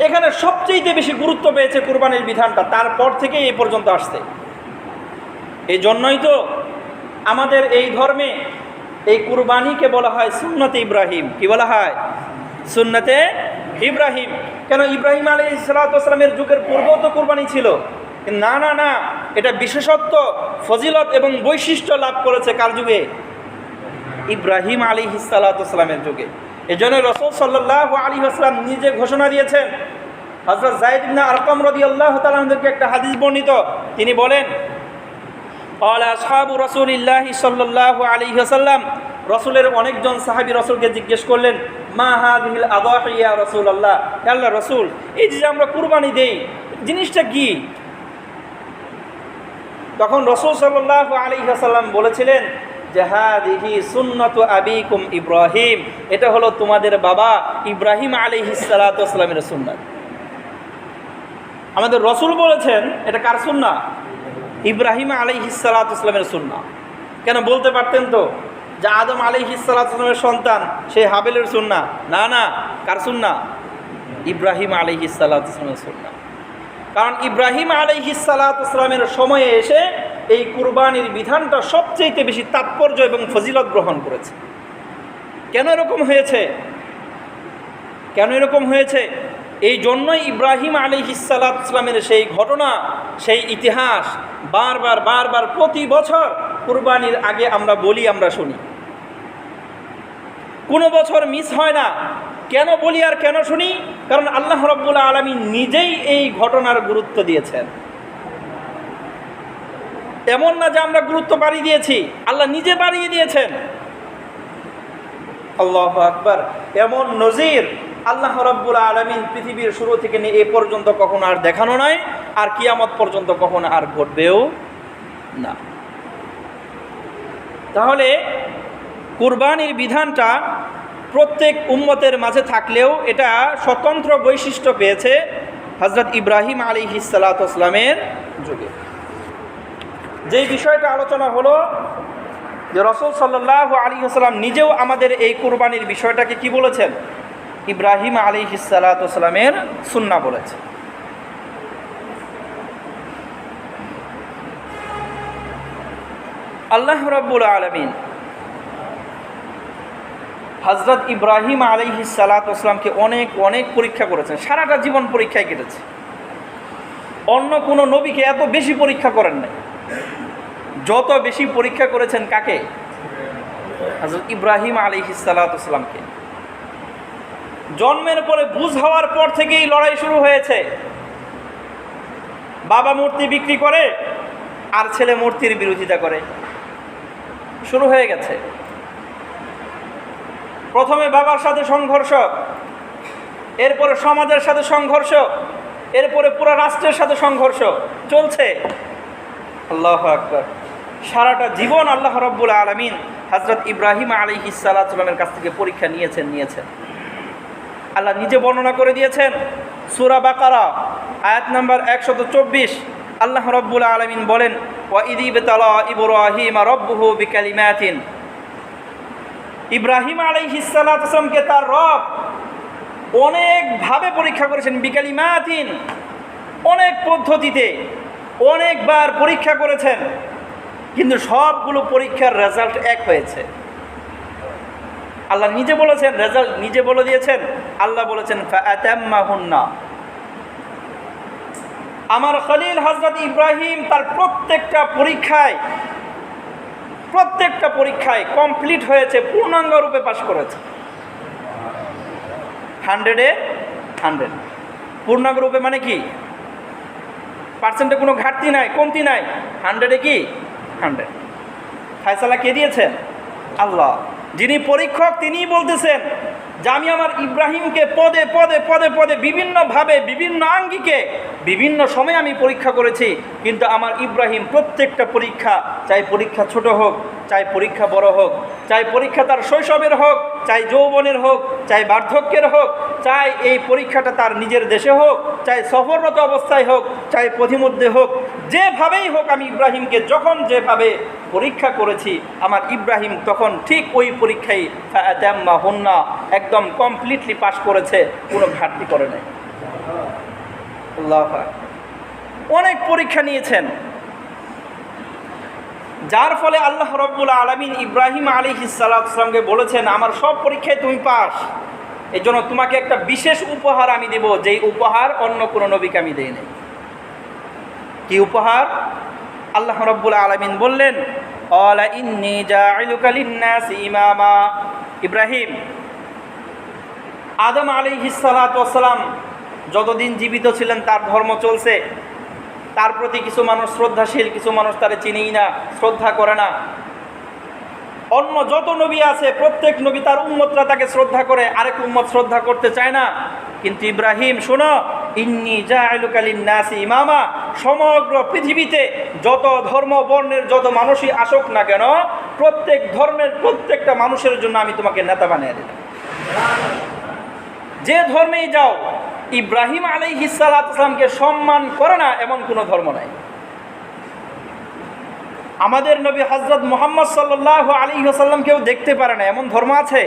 এখানে সবচেয়ে বেশি গুরুত্ব পেয়েছে কুরবানির বিধানটা, তারপর থেকে এই পর্যন্ত আসছে। এই জন্যই তো আমাদের এই ধর্মে এই কুরবানিকে বলা হয় সুন্নতে ইব্রাহিম। কি বলা হয়? সুন্নতে ইব্রাহিম। কেন? ইব্রাহিম আলাইহিস সালাতু ওয়াস সালামের যুগের পূর্বেও তো কুরবানি ছিল। না না না, এটা বিশেষত্ব, ফজিলত এবং বৈশিষ্ট্য লাভ করেছে কার যুগে? ইব্রাহিম আলাইহিস সালাতু ওয়াস সালামের যুগে। এজন্য রাসূল সাল্লাল্লাহু আলাইহি ওয়াসাল্লাম নিজে ঘোষণা দিয়েছেন। হযরত যায়েদ ইবনে আরকাম রাদিয়াল্লাহু তাআলা আনহুকে একটা হাদিস বর্ণিত, তিনি বলেন, ক্বালা আসহাবু রাসূলিল্লাহি সাল্লাল্লাহু আলাইহি ওয়াসাল্লাম, রাসূলের অনেকজন সাহাবী রাসূলকে জিজ্ঞেস করলেন, মা হাযিহিল আযাহি ইয়া রাসূলুল্লাহ, হে আল্লাহর রাসূল, এই যে আমরা কুরবানি দেই জিনিসটা কি? তখন রাসূল সাল্লাল্লাহু আলাইহি ওয়াসাল্লাম বলেছিলেন যে হাযিহি সুন্নাতু আবিকুম ইব্রাহিম, এটা হলো তোমাদের বাবা ইব্রাহিম আলাইহিস সালাতু ওয়াস সালামের সুন্নাত। আমাদের রাসূল বলেছেন এটা কার সুন্নাহ? ইব্রাহিম আলাইহিস সালাতু ওয়াস সালামের সুন্নাহ। কেন? বলতে পারতেন তো যে আদম আলাইহিস সালাতু ওয়াস সালামের সন্তান, সেই হাবেলের সুন্নাহ। না না, কার সুন্নাহ? ইব্রাহিম আলাইহিস সালাতু ওয়াস সালামের সুন্নাহ। কারণ ইব্রাহিম আলাইহিস সালাতু ওয়াস সালামের সময়ে এসে এই কুরবানির বিধানটা সবচেয়ে বেশি তাৎপর্য এবং ফজিলত গ্রহণ করেছে। কেন এরকম হয়েছে? কেন এরকম হয়েছে? এই জন্যই ইব্রাহিম আলাইহিস সালাতু ওয়াস সালামের সেই ঘটনা, সেই ইতিহাস বারবার বারবার প্রতি বছর কুরবানির আগে আমরা বলি, আমরা শুনি। কোনো বছর মিস হয় না। কেন বলি আর কেন শুনি? কারণ আল্লাহ রাব্বুল আলামিন নিজেই এই ঘটনার গুরুত্ব দিয়েছেন। এমন না যে আমরা গুরুত্ব বাড়িয়ে দিয়েছি, আল্লাহ নিজে বাড়িয়ে দিয়েছেন। আল্লাহু আকবার। এমন নজির আল্লাহ রাব্বুল আলামিন পৃথিবীর শুরু থেকে নিয়ে এ পর্যন্ত কখনো আর দেখানো নয়, আর কিয়ামত পর্যন্ত কখনো আর ঘটবেও না। তাহলে কুরবানির বিধানটা প্রত্যেক উম্মতের মাঝে থাকলেও এটা স্বতন্ত্র বৈশিষ্ট্য পেয়েছে হযরত ইব্রাহিম আলাইহিস সালাতু ওয়াস সালামের যুগে। যেই বিষয়টা আলোচনা হলো যে রাসূল সাল্লাল্লাহু আলাইহি ওয়াসাল্লাম নিজেও আমাদের এই কুরবানির বিষয়টাকে কি বলেছেন? ইব্রাহিম আলাইহিস সালাতু ওয়াস সালামের সুন্নাহ বলেছে। আল্লাহ রাব্বুল আলামিন হযরত ইব্রাহিম আলাইহিস সালাতু ওয়াস সালামকে অনেক অনেক পরীক্ষা করেছেন। সারাটা জীবন পরীক্ষায় কেটেছে। অন্য কোনো নবীকে এত বেশি পরীক্ষা করেন নাই। যত বেশি পরীক্ষা করেছেন কাকে? হযরত ইব্রাহিম আলাইহিস সালাতু ওয়াস সালামকে। জন্মের পরে বুঝ হওয়ার পর থেকেই লড়াই শুরু হয়েছে। বাবা মূর্তি বিক্রি করে আর ছেলে মূর্তির বিরোধিতা করে, শুরু হয়ে গেছে। প্রথমে বাবার সাথে সংঘর্ষ, এরপরে সমাজের সাথে সংঘর্ষ, এরপরে পুরো রাষ্ট্রের সাথে সংঘর্ষ চলছে। আল্লাহু আকবার। সারাটা জীবন আল্লাহ রাব্বুল আলামিন হযরত ইব্রাহিম আলাইহিস সালাতু ওয়াস সালামের কাছ থেকে পরীক্ষা নিয়েছেন। আল্লাহ নিজে বর্ণনা করে দিয়েছেন সূরা বাকারা আয়াত নাম্বার 124। আল্লাহ রাব্বুল আলামিন বলেন, ওয়া ইযি বিতালা ইব্রাহিম রাব্বুহু বিকালিমাতিন। ইব্রাহিম আলাইহিস সালাতু ওয়াস সালামকে তার রব অনেকভাবে পরীক্ষা করেছেন। বিকালিমাতিন, অনেক পদ্ধতিতে অনেকবার পরীক্ষা করেছেন, কিন্তু সবগুলো পরীক্ষার রেজাল্ট এক হয়েছে। আল্লাহ নিজে বলেছেন, রেজাল্ট নিজে বলে দিয়েছেন। আল্লাহ বলেছেন ফাআতাম্মাহুন্না। আমার খলিল হযরত ইব্রাহিম তার প্রত্যেকটা পরীক্ষায় কমপ্লিট হয়েছে, পূর্ণাঙ্গ রূপে পাশ করেছে। 100-এ 100। পূর্ণাঙ্গ রূপে মানে কি? পার্সেন্টে কোনো ঘাটতি নাই, কমতি নাই। 100-এ কি? 100। ফায়সালা কে দিয়েছেন? আল্লাহ। যিনি পরীক্ষক তিনিই বলতেছেন যে আমি আমার ইব্রাহিমকে পদে পদে পদে পদে বিভিন্নভাবে বিভিন্ন আঙ্গিকে বিভিন্ন সময়ে আমি পরীক্ষা করেছি, কিন্তু আমার ইব্রাহিম প্রত্যেকটা পরীক্ষা, চাই পরীক্ষা ছোট হোক, চাই পরীক্ষা বড় হোক, চাই পরীক্ষা তার শৈশবের হোক, চাই যৌবনের হোক, চাই বার্ধক্যের হোক, চাই এই পরীক্ষাটা তার নিজের দেশে হোক, চাই সফররত অবস্থায় হোক, চাই পথিমধ্যে হোক, যেভাবেই হোক আমি ইব্রাহিমকে যখন যেভাবে পরীক্ষা করেছি, আমার ইব্রাহিম তখন ঠিক ওই পরীক্ষায় হন্না একদম কমপ্লিটলি পাশ করেছে, কোনো ঘাটতি করে নাই। আল্লাহ অনেক পরীক্ষা নিয়েছেন, যার ফলে আল্লাহ রাব্বুল আলামিন ইব্রাহিম আলাইহিস সালামকে বলেছেন আমার সব পরীক্ষায় তুমি পাস, এই জন্য তোমাকে একটা বিশেষ উপহার আমি দেব, যেই উপহার অন্য কোনো নবীকে আমি দেই নাই। কি উপহার? আল্লাহ রাব্বুল আলামিন বললেন ক্বালা ইন্নী জাইলুকা লিন-নাসি ইমামা। ইব্রাহিম, আদম আলাইহিস সালাতু ওয়াস সালাম যতদিন জীবিত ছিলেন তার ধর্ম চলছে, তার প্রতি কিছু মানুষ শ্রদ্ধাশীল, কিছু মানুষ তারে চিনেই না, শ্রদ্ধা করে না। অন্য যত নবী আছে প্রত্যেক নবী তার উম্মতরা তাকে শ্রদ্ধা করে, আরেক উম্মত শ্রদ্ধা করতে চায় না। কিন্তু ইব্রাহিম শোনো, ইন্নী জাইলুকা লিন-নাসি ইমামা, সমগ্র পৃথিবীতে যত ধর্ম বর্ণের যত মানুষই আসুক না কেন, প্রত্যেক ধর্মের প্রত্যেকটা মানুষের জন্য আমি তোমাকে নেতা বানিয়ে দিলাম। যে ধর্মেই যাও, ইব্রাহিম আলাইহিস সালামকে সম্মান করে না এমন কোনো ধর্ম নাই। আমাদের নবী হযরত মুহাম্মদ সাল্লাল্লাহু আলাইহি ওয়াসাল্লামকেও দেখতে পারে না এমন ধর্ম আছে,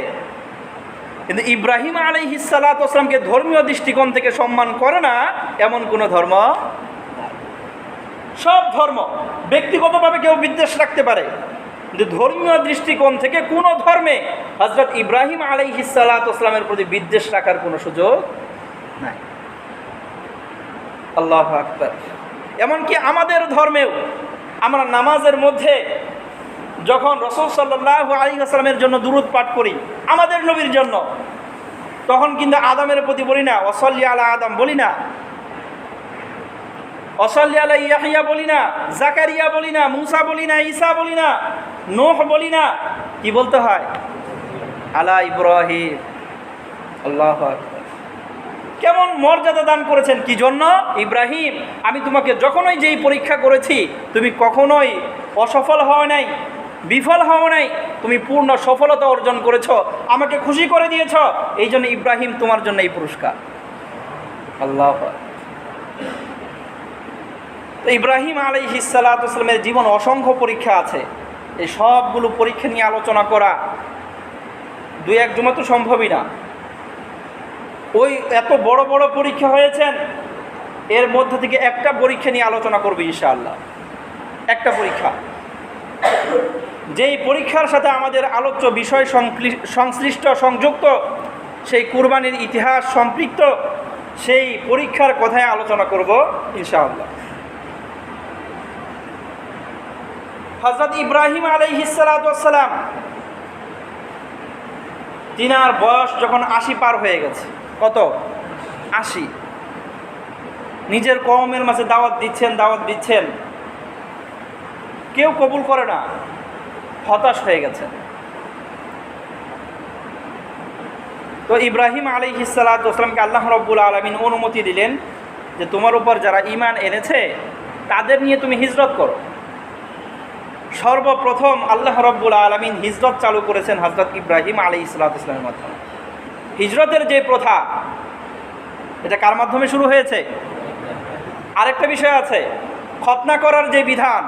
কিন্তু ইব্রাহিম আলাইহিস সালামকে ধর্মীয় দৃষ্টিকোণ থেকে সম্মান করে না এমন কোনো ধর্ম। সব ধর্ম ব্যক্তিগতভাবে কেউ বিদ্বেষ রাখতে পারে, কিন্তু ধর্মীয় দৃষ্টিকোণ থেকে কোনো ধর্মে হযরত ইব্রাহিম আলাইহিস সালামের প্রতি বিদ্বেষ রাখার কোনো সুযোগ নাই। আল্লাহু আকবার। এমনকি আমাদের ধর্মেও আমরা নামাজের মধ্যে যখন রাসূল সাল্লাল্লাহু আলাইহি ওয়াসাল্লামের জন্য দুরূদ পাঠ করি, আমাদের নবীর জন্য, তখন কিন্তু আদমের প্রতি বলি না ওয়াসাল্লি আলা আদম, বলি না ওয়াসাল্লি আলা ইয়াহইয়া, বলি না জাকারিয়া, বলি না মুসা, বলি না ঈসা, বলি না নূহ, বলি না। কি বলতে হয়? আলা ইব্রাহিম। আল্লাহু আকবার। কেমন মর্যাদা দান করেছেন, কি জন্য? ইব্রাহিম, আমি তোমাকে যখনই যেই পরীক্ষা করেছি তুমি কখনোই অসফল হও নাই, বিফল হও নাই, তুমি পূর্ণ সফলতা অর্জন করেছ, আমাকে খুশি করে দিয়েছ, এই জন্য ইব্রাহিম তোমার জন্য এই পুরস্কার। আল্লাহ। তো ইব্রাহিম আলাইহিস সালামের জীবন অসংখ্য পরীক্ষা আছে, এই সবগুলো পরীক্ষা নিয়ে আলোচনা করা দুই এক জমা তো সম্ভবই না। ওই এত বড় বড় পরীক্ষা হয়েছেন, এর মধ্যে থেকে একটা পরীক্ষা নিয়ে আলোচনা করবে ইনশাআল্লাহ। একটা পরীক্ষা, যেই পরীক্ষার সাথে আমাদের আলোচ্য বিষয় সংশ্লিষ্ট সংযুক্ত, সেই কুরবানির ইতিহাস সম্পৃক্ত, সেই পরীক্ষার কথায় আলোচনা করব ইনশাআল্লাহ। হযরত ইব্রাহিম আলাইহিস সালাম, তিনার বয়স যখন 80 পার হয়ে গেছে, কত? 80। নিজের কওমের মাঝে দাওয়াত দিচ্ছেন, কেউ কবুল করে না, হতাশ হয়ে গেছেন। তো ইব্রাহিম আলাইহিস সালামকে আল্লাহ রাব্বুল আলামিন অনুমতি দিলেন যে তোমার উপর যারা ঈমান এনেছে তাদের নিয়ে তুমি হিজরত করো। সর্বপ্রথম আল্লাহ রাব্বুল আলামিন হিজরত চালু করেছেন হযরত ইব্রাহিম আলাইহিস সালামের মাধ্যমে। হিজরতের যে প্রথা, এটা কার মাধ্যমে শুরু হয়েছে? আরেকটা বিষয় আছে, খতনা করার যে বিধান,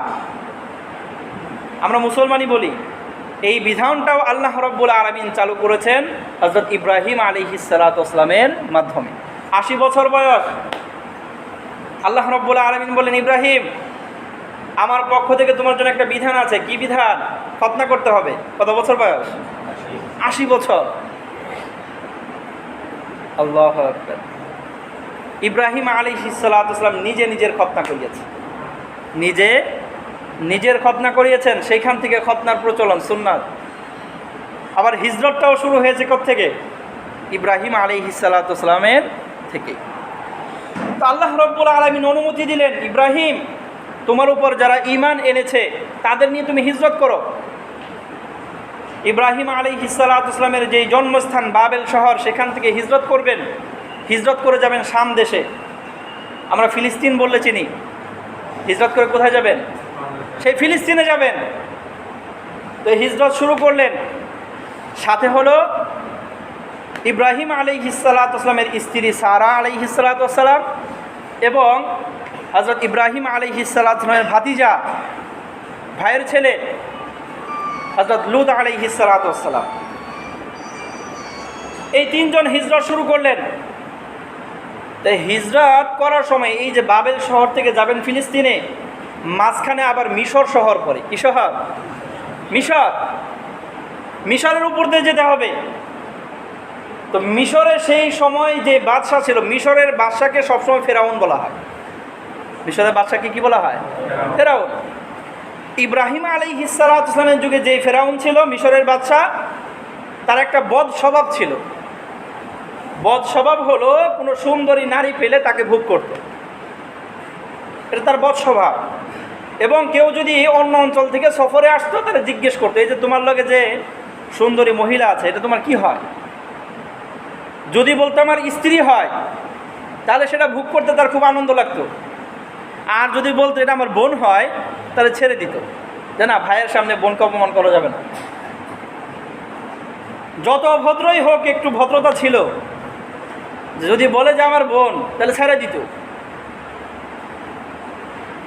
আমরা মুসলমানই বলি, এই বিধানটাও আল্লাহ রাব্বুল আলামিন চালু করেছেন হযরত ইব্রাহিম আলাইহিস সালামের মাধ্যমে। 80 বছর বয়স, আল্লাহ রাব্বুল আলামিন বলেন ইব্রাহিম, আমার পক্ষ থেকে তোমার জন্য একটা বিধান আছে। কি বিধান? খতনা করতে হবে। কত বছর বয়স? 80 বছর। আল্লাহু আকবার। ইব্রাহিম আলাইহিস সালাম নিজে নিজের খতনা করিয়েছেন, নিজের খতনা করিয়েছেন। সেইখান থেকে খতনার প্রচলন, সুন্নাত। আবার হিজরতটাও শুরু হয়েছে থেকে ইব্রাহিম আলাইহিস সালামের থেকে। তো আল্লাহ রাব্বুল আলামিন অনুমতি দিলেন, ইব্রাহিম, তোমার উপর যারা ঈমান এনেছে তাদের নিয়ে তুমি হিজরত করো। ইব্রাহিম আলাইহিস সালাতু ওয়াসসালামের যেই জন্মস্থান বাবেল শহর, সেখান থেকে হিজরত করবেন, হিজরত করে যাবেন শাম দেশে। আমরা ফিলিস্তিন বললে চিনি। হিজরত করে কোথায় যাবেন? সেই ফিলিস্তিনে যাবেন। তো হিজরত শুরু করলেন, সাথে হলো ইব্রাহিম আলাইহিস সালাতু ওয়াসসালামের স্ত্রী সারা আলাইহিস সালাতু ওয়াসসালাম এবং হযরত ইব্রাহিম আলাইহিস সালাতু ওয়াসসালামের ভাতিজা, ভাইয়ের ছেলে হযরত লূত আলাইহিস সালাতু ওয়াসসালাম। এই তিনজন হিজরত শুরু করলেন। তাই হিজরত করার সময় এই যে বাবেল শহর থেকে যাবেন ফিলিস্তিনে, মাঝখানে আবার মিশর শহর পড়ে। কি শহর? মিশর। মিশরের উপর দিয়ে যেতে হবে। তো মিশরে সেই সময় যে বাদশাহ ছিল, মিশরের বাদশাকে সবসময় ফেরাউন বলা হয়। মিশরের বাদশাকে কি বলা হয়? ফেরাউন। ইব্রাহিম আলাইহিস সালাতু ওয়াসসালামের যুগে যে ফেরাউন ছিল মিশরের বাদশাহ, তার একটা বদ স্বভাব ছিল। বদ স্বভাব হলো কোনো সুন্দরী নারী পেলে তাকে ভোগ করত, এটা তার বদ স্বভাব। এবং কেউ যদি অন্য অঞ্চল থেকে সফরে আসতো, তাহলে জিজ্ঞেস করতো, এই যে তোমার লগে যে সুন্দরী মহিলা আছে, এটা তোমার কি হয়? যদি বলতো আমার স্ত্রী হয়, তাহলে সেটা ভোগ করতে তার খুব আনন্দ লাগতো। আর যদি বলতো এটা আমার বোন হয়, তাহলে ছেড়ে দিত, যে না, ভাইয়ের সামনে বোনকে অপমান করা যাবে না। যত ভদ্রই হোক, একটু ভদ্রতা ছিল। যদি বলে যে আমার বোন, তাহলে ছেড়ে দিত।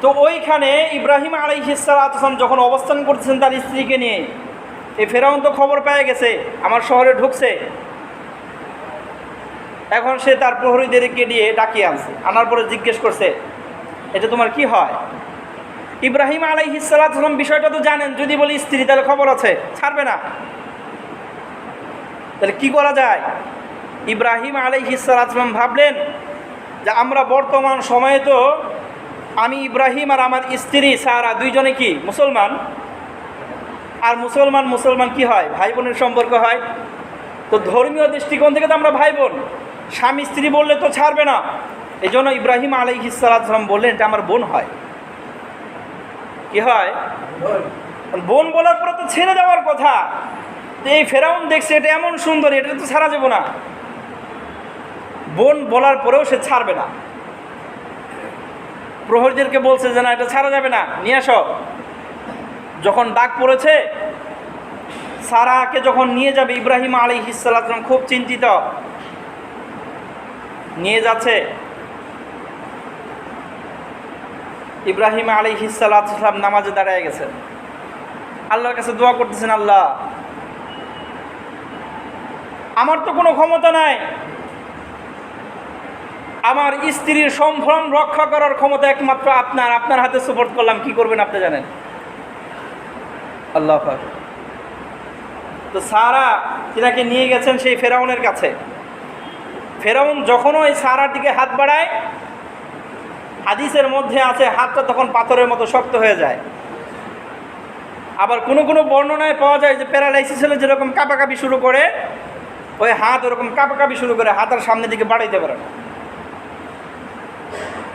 তো ওইখানে ইব্রাহিম আলাইহিস সালাতু ওয়াসসালাম যখন অবস্থান করতেছেন তার স্ত্রীকে নিয়ে, এই ফেরাউন তো খবর পেয়ে গেছে আমার শহরে ঢুকছে। এখন সে তার প্রহরীদেরকে দিয়ে ডাকিয়ে আনছে, আনার পরে জিজ্ঞেস করছে, এটা তোমার কি হয়? ইব্রাহিম আলাইহিস সালাতু ওয়াসসালাম বিষয়টা তো জানেন, যদি বলি স্ত্রী তাহলে খবর আছে, ছাড়বে না। তাহলে কি করা যায়? ইব্রাহিম আলাইহিস সালাতু ওয়াসসালাম ভাবলেন যে আমরা বর্তমান সময়ে তো আমি ইব্রাহিম আর আমার স্ত্রী সারা দুইজনে কি মুসলমান, আর মুসলমান মুসলমান কি হয়? ভাই বোনের সম্পর্ক হয়। তো ধর্মীয় দৃষ্টিকোণ থেকে তো আমরা ভাই বোন, স্বামী স্ত্রী বললে তো ছাড়বে না। এই জন্য ইব্রাহিম আলাইহিস সালাতু ওয়াসসালাম বললেন এটা আমার বোন হয়। কি হয়? বোন বলার পরে তো ছেড়ে দেওয়ার কথা। তো এই ফেরাউন দেখছে এটা এমন সুন্দরী, এটা তো ছাড়া যাবে না। বোন বলার পরেও সে ছাড়বে না। প্রহরীদেরকে বলছে যে না, এটা ছাড়া যাবে না, নিয়ে আসো। যখন ডাক পড়েছে, সারাকে যখন নিয়ে যাবে ইব্রাহিম আলাইহিস সালাতু ওয়াসসালাম খুব চিন্তিত, নিয়ে যাচ্ছে। ইব্রাহিম আলাইহিস সালাতু ওয়াসসালাম নামাজে দাঁড়িয়ে গেছেন, আল্লাহর কাছে দোয়া করতেছেন, আল্লাহ আমার তো কোনো ক্ষমতা নাই, আমার স্ত্রীর সম্ভ্রম রক্ষা করার ক্ষমতা একমাত্র আপনার, আপনার হাতে সুপর্দ করলাম, কি করবেন আপনি জানেন। আল্লাহ পাক। তো সারা তিনাকে নিয়ে গেছেন সেই ফেরাউনের কাছে। ফেরাউন যখন ওই সারার দিকে হাত বাড়ায়, হাদিসের মধ্যে আছে হাতটা তখন পাথরের মতো শক্ত হয়ে যায়। আবার কোনো কোনো বর্ণনায় পাওয়া যায় যে প্যারালাইসিস হলে যেরকম কাঁপাকাঁপি শুরু করে, ওই হাত ওরকম কাঁপাকাঁপি শুরু করে, হাত আর সামনের দিকে বাড়াইতে পারে না।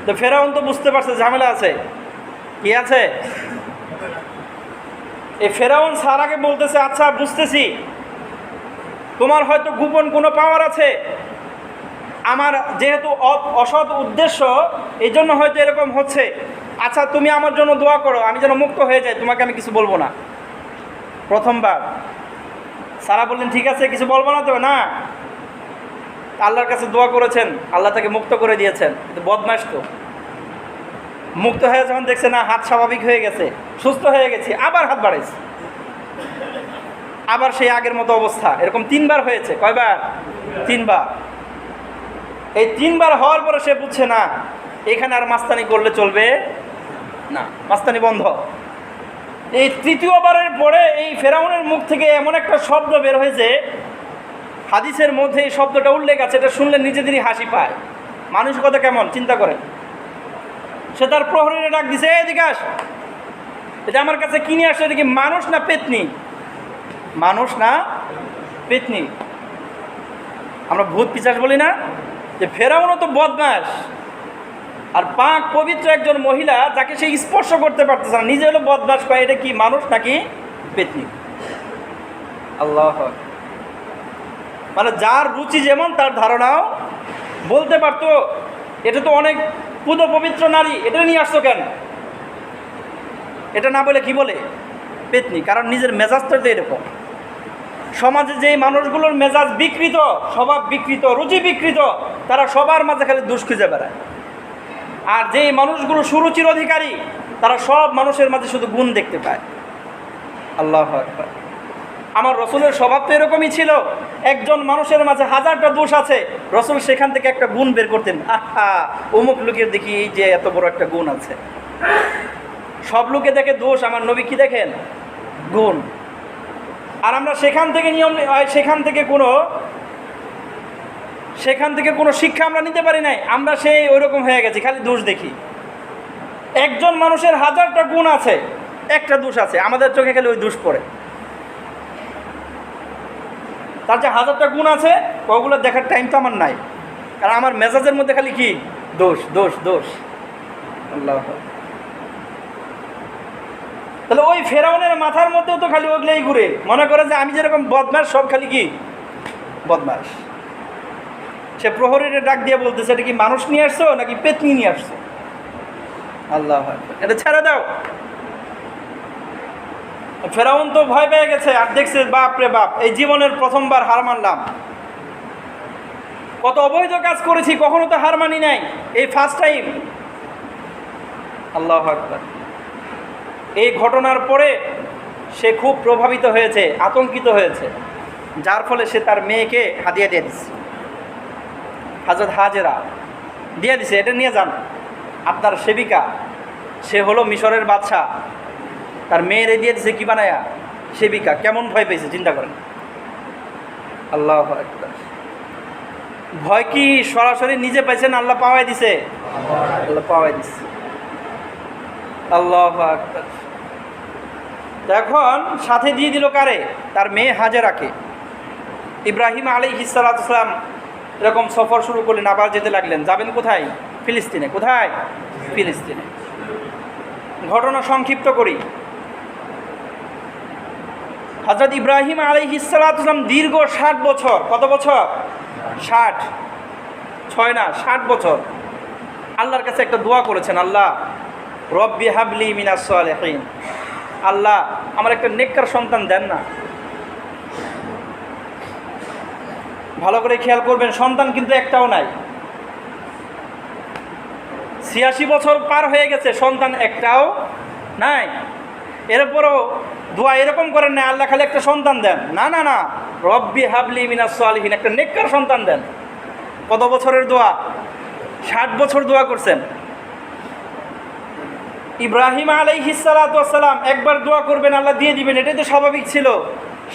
তো ফেরাউন তো বুঝতে পারছে ঝামেলা আছে। কি আছে? এই ফেরাউন সারাকে বলতেছে, আচ্ছা বুঝতেছি তোমার হয়তো গোপন কোনো পাওয়ার আছে, আমার যেহেতু অসৎ উদ্দেশ্য, এই জন্য হয়তো এরকম হচ্ছে। আচ্ছা তুমি আমার জন্য দোয়া করো, আমি যেন মুক্ত হয়ে যাই, তোমাকে আমি কিছু বলবো না। প্রথমবার সারা বললেন ঠিক আছে, কিছু বলবো না তো? না, আল্লাহর কাছে দোয়া করেছেন, আল্লাহ তাকে মুক্ত করে দিয়েছেন। কিন্তু বদমাশ তো, মুক্ত হয়ে যখন দেখছে না হাত স্বাভাবিক হয়ে গেছে, সুস্থ হয়ে গেছে, আবার হাত বাড়াইছে, আবার সেই আগের মতো অবস্থা। এরকম 3 বার হয়েছে। কয়বার? 3 বার। এই 3 বার হওয়ার পরে সে বুঝছে না এখানে আর মাস্তানি করলে চলবে না, মাস্তানি বন্ধ। এই 3য়-বারের পরে এই ফেরাউনের মুখ থেকে এমন একটা শব্দ বের হয়েছে, হাদিসের মধ্যে এই শব্দটা উল্লেখ আছে, এটা শুনলে নিজেদেরই হাসি পায়। মানসিকতা কেমন চিন্তা করেন। সে তার প্রহরীরে ডাক দিছে, এদিকে আস, এটা আমার কাছে কিনে আসছে, এটা কি মানুষ না পেতনি? মানুষ না পেতনি। আমরা ভূত পিশাচ বলি না, যে ফেরাউনও তো বদমাশ, আর পাক পবিত্র একজন মহিলা যাকে সে স্পর্শ করতে পারতেছে না, নিজে হলো বদমাশ, কয় এটা কি মানুষ নাকি পেতনি? আল্লাহ, মানে যার রুচি যেমন তার ধারণাও বলতে পারতো এটা তো অনেক পুত পবিত্র নারী, এটা নিয়ে আসছো কেন? এটা না বলে কি বলে? পেতনি। কারণ নিজের মেজাজটা তো এরকম। সমাজে যেই মানুষগুলোর মেজাজ বিকৃত, স্বভাব বিকৃত, রুচি বিকৃত, তারা সবার মাঝে খালি দুষ খুঁজে বেড়ায়। আর যেই মানুষগুলো সুরুচির অধিকারী, তারা সব মানুষের মাঝে শুধু গুণ দেখতে পায়। আল্লাহু আকবার। আমার রসুলের স্বভাব তো এরকমই ছিল। একজন মানুষের মাঝে হাজারটা দোষ আছে, রসুল সেখান থেকে একটা গুণ বের করতেন। আহা, অমুক লোকের দেখি এই যে এত বড় একটা গুণ আছে। সব লোকে দেখে দোষ, আমার নবী কি দেখেন? গুণ। আর আমরা সেখান থেকে কোনো শিক্ষা আমরা নিতে পারি নাই। আমরা সেই ওইরকম হয়ে গেছি, খালি দোষ দেখি। একজন মানুষের হাজারটা গুণ আছে, একটা দোষ আছে, আমাদের চোখে খালি ওই দোষ পড়ে। তার যে হাজারটা গুণ আছে ওগুলো দেখার টাইম তো আমার নাই, কারণ আমার মেজাজের মধ্যে খালি কি? দোষ, দোষ, দোষ। আল্লাহ। তাহলে ওই ফেরাউনের মাথার মধ্যেও তো খালি ওগুলোই ঘুরে, মনে করে যে আমি যেরকম বদমাস, সব খালি কি? বদমাস। সে প্রহরীরে ডাক দিয়ে বলতেছে, এটা কি মানুষ নিয়ে আসছো নাকি পেতনি নিয়ে আসছো? আল্লাহ, এটা ছেড়ে দাও। ফেরাউন তো ভয় পেয়ে গেছে, আর দেখছে বাপ রে বাপ, এই জীবনের প্রথমবার হার মানলাম। কত অবৈধ কাজ করেছি, কখনো তো হার মানি নাই, এই ফার্স্ট টাইম। আল্লাহু আকবার। এই ঘটনার পরে সে খুব প্রভাবিত হয়েছে, আতঙ্কিত হয়েছে, যার ফলে সে তার মেয়েকে হাদিয়া দিয়ে দিচ্ছে। হযরত হাজেরা দিয়ে দিছে, এটা নিয়ে যান, আপনার সেবিকা, সে হলো মিশরের বাদশা, তার মেয়েরে দিয়ে দিছে কি বানায়া? সেবিকা। কেমন ভয় পেয়েছে চিন্তা করেন। আল্লাহু আকবার। ভয় কি সরাসরি নিজে পাইছেন, আল্লাহ পাওয়াই দিছে? আল্লাহ পাওয়াই দিছে। আল্লাহু আকবার। এখন সাথে দিয়ে দিল কারে? তার মেয়ে হাজেরাকে। ইব্রাহিম আলাইহিস সালাতু ওয়াস সালাম এরকম সফর শুরু করলেন, আবার যেতে লাগলেন। যাবেন কোথায়? ফিলিস্তিনে। কোথায়? ফিলিস্তিনে। ঘটনা সংক্ষিপ্ত করি। হযরত ইব্রাহিম আলাইহিস সালাতু ওয়াস সালাম দীর্ঘ 60 বছর, কত বছর? 60, 6 না 60 বছর আল্লাহর কাছে একটা দোয়া করেছেন, আল্লাহ রব্বি হাবলি মিনাস সালিহিন, আল্লাহ আমার একটা নেককার সন্তান দেন না। ভালো করে খেয়াল করবেন, সন্তান কিন্তু একটাও নাই। 86 বছর পার হয়ে গেছে, সন্তান একটাও নাই। এরপরও দোয়া এরকম করেন না, আল্লাহ খালি একটা সন্তান দেন, না না না, রব্বি হাবলি মিনাস সালিহিন, একটা নেককার সন্তান দেন। কত বছরের দোয়া? 60 বছর দোয়া করছেন। ইব্রাহিম আলাইহিস সালাতু ওয়াস সালাম একবার দোয়া করবেন, আল্লাহ দিয়ে দিবেন, এটাই তো স্বাভাবিক ছিল।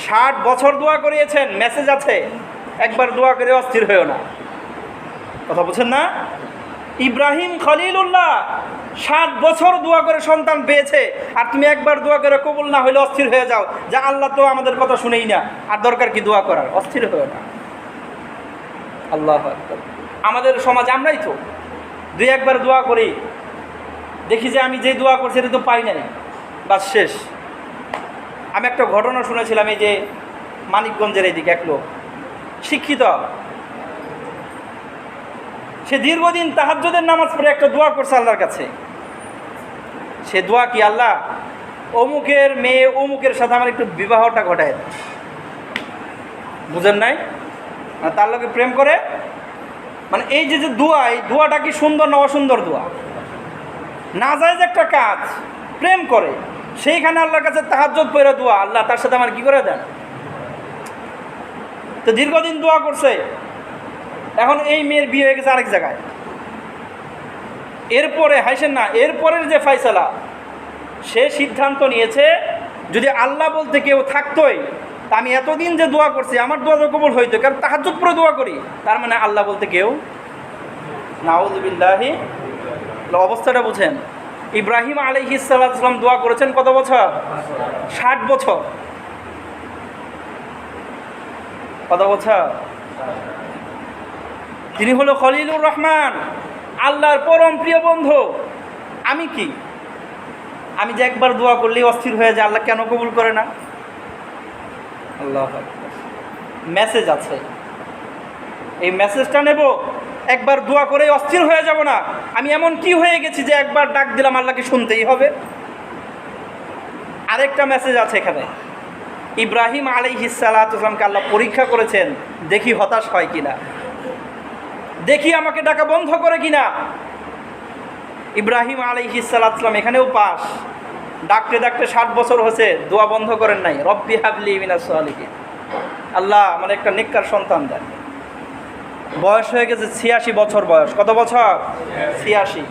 60 বছর দোয়া করিয়েছেন, মেসেজ আছে। একবার দোয়া করে অস্থির হয়েও না। কথা বলছেন না? ইব্রাহিম খলিলুল্লাহ 60 বছর দোয়া করে সন্তান পেয়েছে, আর তুমি একবার দোয়া করে কবুল না হইলে অস্থির হয়ে যাও, যে আল্লাহ তো আমাদের কথা শুনেই না, আর দরকার কি দোয়া করার? অস্থির হয়েও না। আল্লাহু আকবার। আমাদের সমাজ আমরাই তো 2-1বার দোয়া করি, দেখি যে আমি যে দোয়া করছি এটা তো পাই নাই, বাস শেষ। আমি একটা ঘটনা শুনেছিলাম, এই যে মানিকগঞ্জের এইদিকে এক লোক শিক্ষিত, সে দীর্ঘদিন তাহাজ্জুদের নামাজ পড়ে একটা দোয়া করছে আল্লাহর কাছে। সে দোয়া কি? আল্লাহ অমুকের মেয়ে অমুকের সাথে আমার একটু বিবাহটা ঘটায়। বুঝেন নাই? তার লোকে প্রেম করে, মানে এই যে দোয়া, এই দোয়াটা কি সুন্দর না অসুন্দর দোয়া? নাজায়েজ একটা কাজ, প্রেম করে, সেইখানে আল্লাহর কাছে তাহাজ্জুদ পড়ে দোয়া, আল্লাহ তার সাথে আমার কি করে দেন? তো দীর্ঘদিন দোয়া করছে, এখন এই মেয়ের বিয়ে হয়ে গেছে আরেক জায়গায়। এরপরে হাসেন না, এরপরের যে ফয়সালা, সে সিদ্ধান্ত নিয়েছে যদি আল্লাহ বলতে কেউ থাকতোই, তা আমি এতদিন যে দোয়া করছি আমার দোয়া তো কবুল হইতো, কারণ তাহাজ্জুদ পড়ে দোয়া করি, তার মানে আল্লাহ বলতে কেউ। নাউযুবিল্লাহি। অবস্থাটা বুঝেন। ইব্রাহিম আলাইহিস সালাতু ওয়াস সালাম দোয়া করেছেন কত বছর? 60 বছর। কত বছর? তিনি হলো খলিলুর রহমান, আল্লাহর পরম প্রিয় বন্ধু। আমি কি? আমি যে একবার দোয়া করলেই অস্থির হয়ে যায়, আল্লাহ কেন কবুল করে না? আল্লাহ মেসেজ আছে, এই মেসেজটা নেব, একবার দোয়া করে অস্থির হয়ে যাব না। আমি এমন কি হয়ে গেছি যে একবার ডাক দিলাম আল্লাহকে শুনতেই হবে। আরেকটা মেসেজ আছে এখানে, ইব্রাহিম আলাইহিস সালাতুকে আল্লাহ পরীক্ষা করেছেন, দেখি হতাশ হয় কিনা, দেখি আমাকে ডাকা বন্ধ করে কিনা। ইব্রাহিম আলাইহিস সালাম এখানেও পাস, ডাকতে ডাকতে 60 বছর হয়েছে, দোয়া বন্ধ করেন নাই, রব্বি হাবলি মিনাস সালিহিন, আল্লাহ আমার একটা নেককার সন্তান দেন। বয়স হয়ে গেছে 86 বছর বয়স। কত বছর? 86।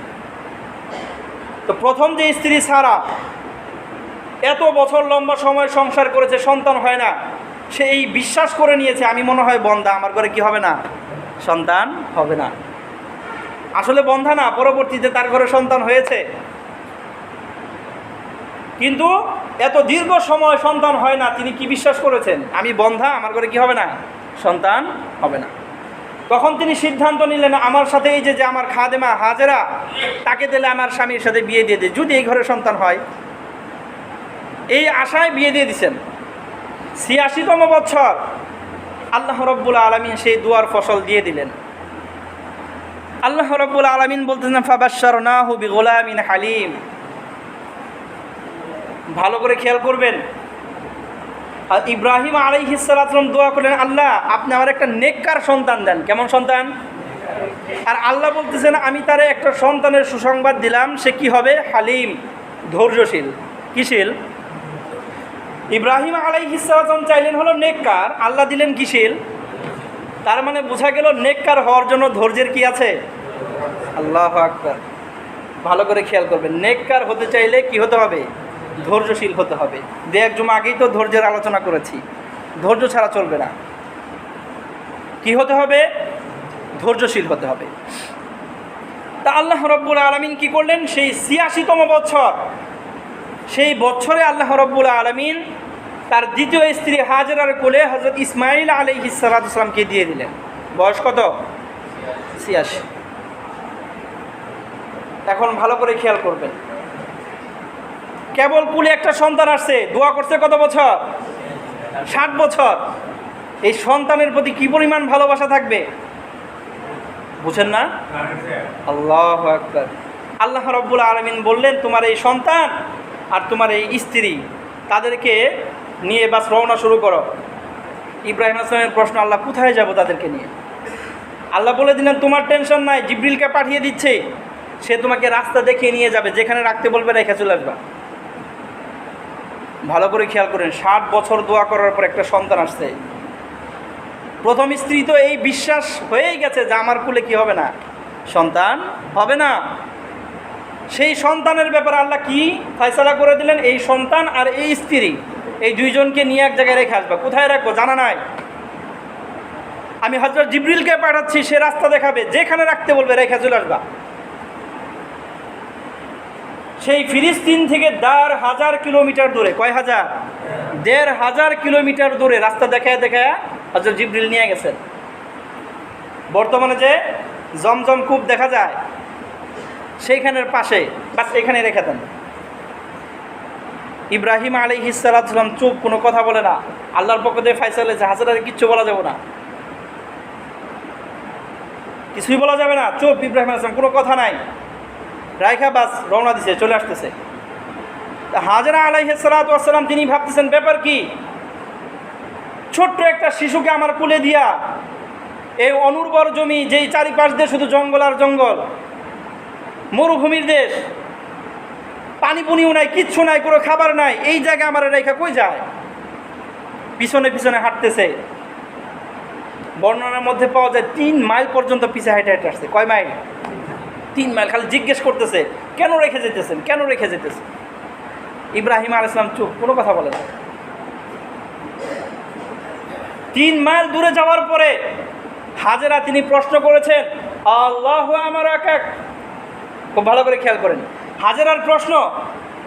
তো প্রথম যে স্ত্রী সারা এত বছর লম্বা সময় সংসার করেছে, সন্তান হয় না, সে এই বিশ্বাস করে নিয়েছে আমি মনে হয় বন্ধা, আমার ঘরে কি হবে না, সন্তান হবে না। আসলে বন্ধা না, পরবর্তীতে তার ঘরে সন্তান হয়েছে, কিন্তু এত দীর্ঘ সময় সন্তান হয় না, তিনি কি বিশ্বাস করেছেন, আমি বন্ধা, আমার ঘরে কি হবে না, সন্তান হবে না। তখন তিনি সিদ্ধান্ত নিলেন আমার সাথে এই যে আমার খাদেমা হাজেরা, তাকে দিলে আমার স্বামীর সাথে বিয়ে দিয়ে দিই, যদি এই ঘরে সন্তান হয়, এই আশায় বিয়ে দিয়ে দিছেন। 86তম বছর আল্লাহ রব্বুল আলামিন সেই দুয়ার ফসল দিয়ে দিলেন। আল্লাহ রব্বুল আলামিন বলতেছেন ফাবাশশারনাহু বিগুলামিন হালিম। ভালো করে খেয়াল করবেন, আর ইব্রাহিম আলাইহিস সালাম দোয়া করলেন আল্লাহ আপনি আমার একটা নেককার সন্তান দেন। কেমন সন্তান? আর আল্লাহ বলতেছেন আমি তারে একটা সন্তানের সুসংবাদ দিলাম, সে কি হবে? হালিম, ধৈর্যশীল। কিশীল? ইব্রাহিম আলাইহিস সালাম চাইলেন হলো নেককার, আল্লাহ দিলেন কিশীল। তার মানে বোঝা গেল নেককার হওয়ার জন্য ধৈর্যের কি আছে? আল্লাহু আকবার। ভালো করে খেয়াল করবেন, নেককার হতে চাইলে কি হতে হবে? ধৈর্যশীল হতে হবে। এক জুমা আগেই তো ধৈর্যের আলোচনা করেছি, ধৈর্য ছাড়া চলবে না। কি হতে হবে? ধৈর্যশীল হতে হবে। তা আল্লাহ রব্বুল আলামিন কি করলেন? সেই 86তম বছর, সেই বছরে আল্লাহ রব্বুল আলামিন তার দ্বিতীয় স্ত্রী হাজেরার কোলে হযরত ইসমাইল আলাইহিস সালামকে দিয়ে দিলেন। বয়স কত? 86। এখন ভালো করে খেয়াল করবেন, কেবল কুলে একটা সন্তান আসছে, দোয়া করছে কত বছর? 60 বছর। এই সন্তানের প্রতি কি পরিমাণ ভালোবাসা থাকবে বুঝেন না? আল্লাহু আকবার। আল্লাহ রাব্বুল আলামিন বললেন তোমার এই সন্তান আর তোমার এই স্ত্রী, তাদেরকে নিয়ে বাস রওনা শুরু করো। ইব্রাহিম আসলামের প্রশ্ন, আল্লাহ কোথায় যাব তাদেরকে নিয়ে? আল্লাহ বলে দিলেন তোমার টেনশন নাই, জিবরিলকে পাঠিয়ে দিচ্ছে, সে তোমাকে রাস্তা দেখিয়ে নিয়ে যাবে, যেখানে রাখতে বলবে রেখে চলে আসবা। ভালো করে খেয়াল করেন, 60 বছর দোয়া করার পর একটা সন্তান আসছে। প্রথম স্ত্রী তো এই বিশ্বাস হয়েই গেছে যে আমার কুলে কি হবে না, সন্তান হবে না। সেই সন্তানের ব্যাপারে আল্লাহ কি ফয়সালা করে দিলেন? এই সন্তান আর এই স্ত্রী, এই দুইজনকে নিয়ে এক জায়গায় রেখে আসবা। কোথায় রাখবো জানা নাই, আমি হযরত জিবরিলকে পাঠাচ্ছি, সে রাস্তা দেখাবে, যেখানে রাখতে বলবে রেখে চলে আসবা। সেই ফিলিস্তিন থেকে 1000 কিলোমিটার দূরে, কয় হাজার? 1500 কিলোমিটার দূরে রাস্তা দেখায় দেখায় হযরত জিবরিল নিয়ে গেছেন। বর্তমানে যে জমজম কূপ দেখা যায় সেইখানের পাশে, বাস এখানে রেখে দেন। ইব্রাহিম আলাইহিস সালাম চুপ, কোনো কথা বলে না। আল্লাহর পক্ষ থেকে ফয়সালা যে হাজেরাকে কিচ্ছু বলা যাবে না, কিছুই বলা যাবে না, চুপ। ইব্রাহিম আলাইহিস সালাম কোনো কথা নাই, রাইখা বাস রওনা দিছে, চলে আসতেছে। হাজেরা আলাইহিস সালাম তিনি ভাবতেছেন ব্যাপার কি, ছোট্ট একটা শিশুকে আমার কুলে দিয়া, এই অনুর্বর জমি, যেই চারিপাশ দিয়ে শুধু জঙ্গল আর জঙ্গল, মরুভূমির দেশ, পানি পুনিও নাই, কিচ্ছু নাই, কোনো খাবার নাই, এই জায়গায় আমার রেখা কই যায়? পিছনে পিছনে হাঁটতেছে। বর্ণনার মধ্যে পাওয়া যায় 3 মাইল পর্যন্ত পিছিয়ে হাঁটে হাঁটে আসছে। কয় মাইল? 3 মাইল। খালি জিজ্ঞেস করতেছে কেন রেখে যেতেছেন, কেন রেখে যেতেছেন? ইব্রাহিম আলাইহিস সালাম চুপ, কোনো কথা বলে না। 3 মাইল দূরে যাওয়ার পরে হাজেরা তিনি প্রশ্ন করেছেন আল্লাহু আমারাকা। খুব ভালো করে খেয়াল করেন, হাজেরার প্রশ্ন,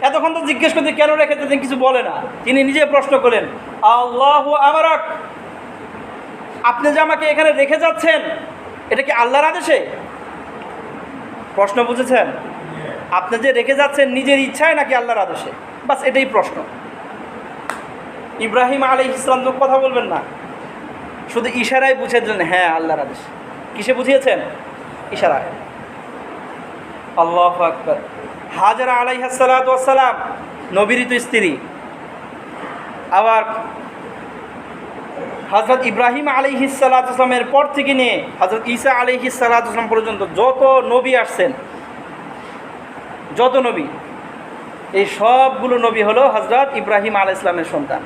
এতক্ষণ তো জিজ্ঞেস করতে কেন রেখে যেতেন কিছু বলে না, তিনি নিজে প্রশ্ন করেন আল্লাহু আমারাক, আপনি যে আমাকে এখানে রেখে যাচ্ছেন এটা কি আল্লাহর আদেশে? প্রশ্ন বুঝেছেন? আপনি যে রেখে যাচ্ছেন নিজের ইচ্ছায় নাকি আল্লাহর আদেশে? বাস এটাই প্রশ্ন। ইব্রাহিম আলাইহিস সালাম তো কথা বলবেন না, শুধু ইশারায় বুঝেছিলেন হ্যাঁ আল্লাহর আদেশ। কিসে বুঝিয়েছেন? ইশারায়। আল্লাহু আকবার। হাজরা আলাইহিস সালাতু ওয়াস সালাম নবীর তো স্ত্রী। আবার হযরত ইব্রাহিম আলাইহিস সালাতু ওয়াস সালামের পর থেকে নিয়ে হযরত ঈসা আলাইহিস সালাতু ওয়াস সালাম পর্যন্ত যত নবী আসছেন, যত নবী, এই সবগুলো নবী হলো হযরত ইব্রাহিম আলাইহিস সালামের সন্তান।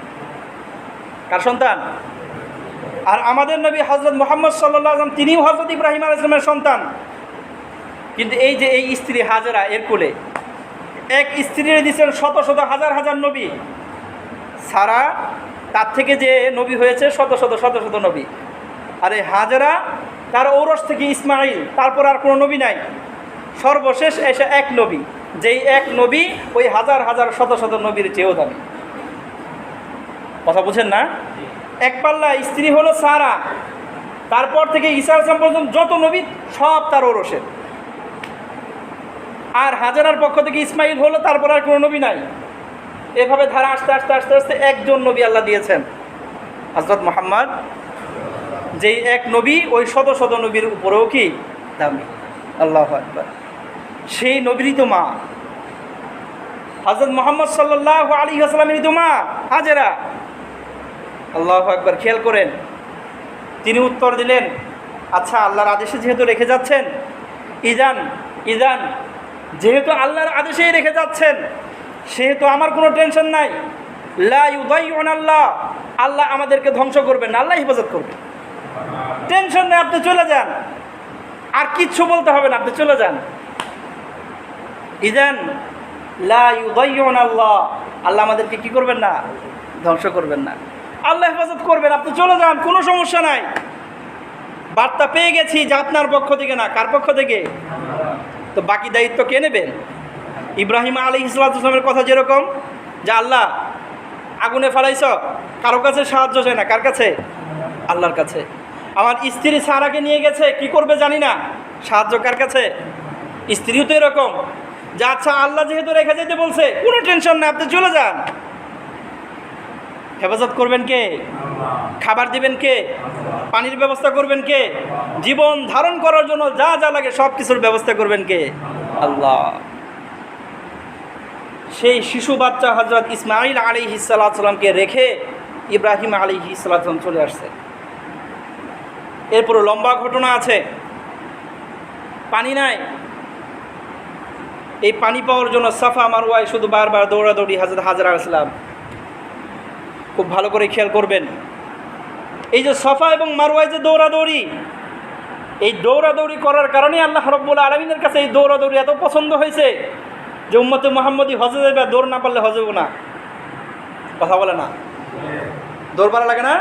কার সন্তান? আর আমাদের নবী হযরত মুহাম্মদ সাল্লাল্লাহু আলাইহি ওয়াসাল্লাম তিনিও হযরত ইব্রাহিম আলাইহিস সালামের সন্তান। কিন্তু এই যে এই স্ত্রী হাজেরা, এর কোলে এক স্ত্রীর দিয়েছেন শত শত হাজার হাজার নবী। সারা তার থেকে যে নবী হয়েছে শত শত শত শত নবী। আর এই হাজেরা তার ঔরস থেকে ইসমাইল, তারপর আর কোনো নবী নাই, সর্বশেষ এসে এক নবী, যেই এক নবী ওই হাজার হাজার শত শত নবীর চেয়েও দামি। কথা বুঝেন না? এক পাল্লা স্ত্রী হলো সারা, তারপর থেকে ঈসা আলাইহিস সালাম পর্যন্ত যত নবী সব তার ঔরসের। আর হাজারার পক্ষ থেকে ইসমাইল হলো, তারপর আর কোনো নবী নাই। এভাবে ধারা আস্তে আস্তে আস্তে আস্তে একজন নবী আল্লাহ দিয়েছেন, হযরত মুহাম্মদ, যেই এক নবী ওই শত শত নবীর উপরেও কি দামি। আল্লাহু আকবার। সেই নবীরই তো মা হযরত মুহাম্মদ সাল্লাল্লাহু আলাইহি ওয়াসাল্লামেরই তো মা হাজেরা। আল্লাহু আকবার। খেয়াল করেন, তিনি উত্তর দিলেন, আচ্ছা আল্লাহর আদেশে যেহেতু রেখে যাচ্ছেন, ইজান যেহেতু আল্লাহর আদেশেই রেখে যাচ্ছেন, সেহেতু আমার কোনো টেনশন নাই। লা ইউদাইউন আল্লাহ, আল্লাহ আমাদেরকে ধ্বংস করবেন না, আল্লাহ হেফাজত করবেন। টেনশন নেই, আপনি চলে যান, আর কিচ্ছু বলতে হবে না, আপনি চলে যান। ইজান লা ইউদাইউন আল্লাহ, আল্লাহ আমাদেরকে কি করবেন না? ধ্বংস করবেন না, আল্লাহ হেফাজত করবেন, আপনি চলে যান, কোনো সমস্যা নাই। বার্তা পেয়ে গেছি যে আপনার পক্ষ থেকে না, কার পক্ষ থেকে? তো বাকি দায়িত্ব কে নেবেন? ইব্রাহিম আলাইহিস সালামের কথা যেরকম, যে আল্লাহ আগুনে ফেলাইছ, কারো কাছে সাহায্য চাই না, কার কাছে? আল্লাহর কাছে। আমার স্ত্রী সারাকে নিয়ে গেছে, কি করবে জানি না, সাহায্য কার কাছে? স্ত্রীও তো এরকম, যে আচ্ছা আল্লাহ যেহেতু রেখে যেতে বলছে, কোনো টেনশন নেই, আপনি চলে যান। হেফাজত করবেন কে? খাবার দিবেন কে? পানির ব্যবস্থা করবেন কে? জীবন ধারণ করার জন্য যা যা লাগে সব কিছুর ব্যবস্থা করবেন কে? আল্লাহ। সেই শিশু বাচ্চা হযরত ইসমাইল আলাইহিস সালামকে রেখে ইব্রাহিম আলাইহিস সালাম চলে আসছে। এরপর লম্বা ঘটনা আছে। পানি নাই, এই পানি পাওয়ার জন্য সাফা মারওয়ায় শুধু বারবার দৌড়াদৌড়ি হযরত হাজরা আলাইহিস সালাম। খুব ভালো করে খেয়াল করবেন, এই যে সাফা এবং মারওয়ায় যে দৌড়াদৌড়ি, এই দৌড়াদৌড়ি করার কারণে আল্লাহ রাব্বুল আলামিনের কাছে এই দৌড়াদৌড়ি এত পছন্দ হয়েছে যে উম্মতে মুহাম্মদী হজে যাবে, দৌড় না পারলে হজেও না। কথা বলে না? দৌড় পারা লাগে না?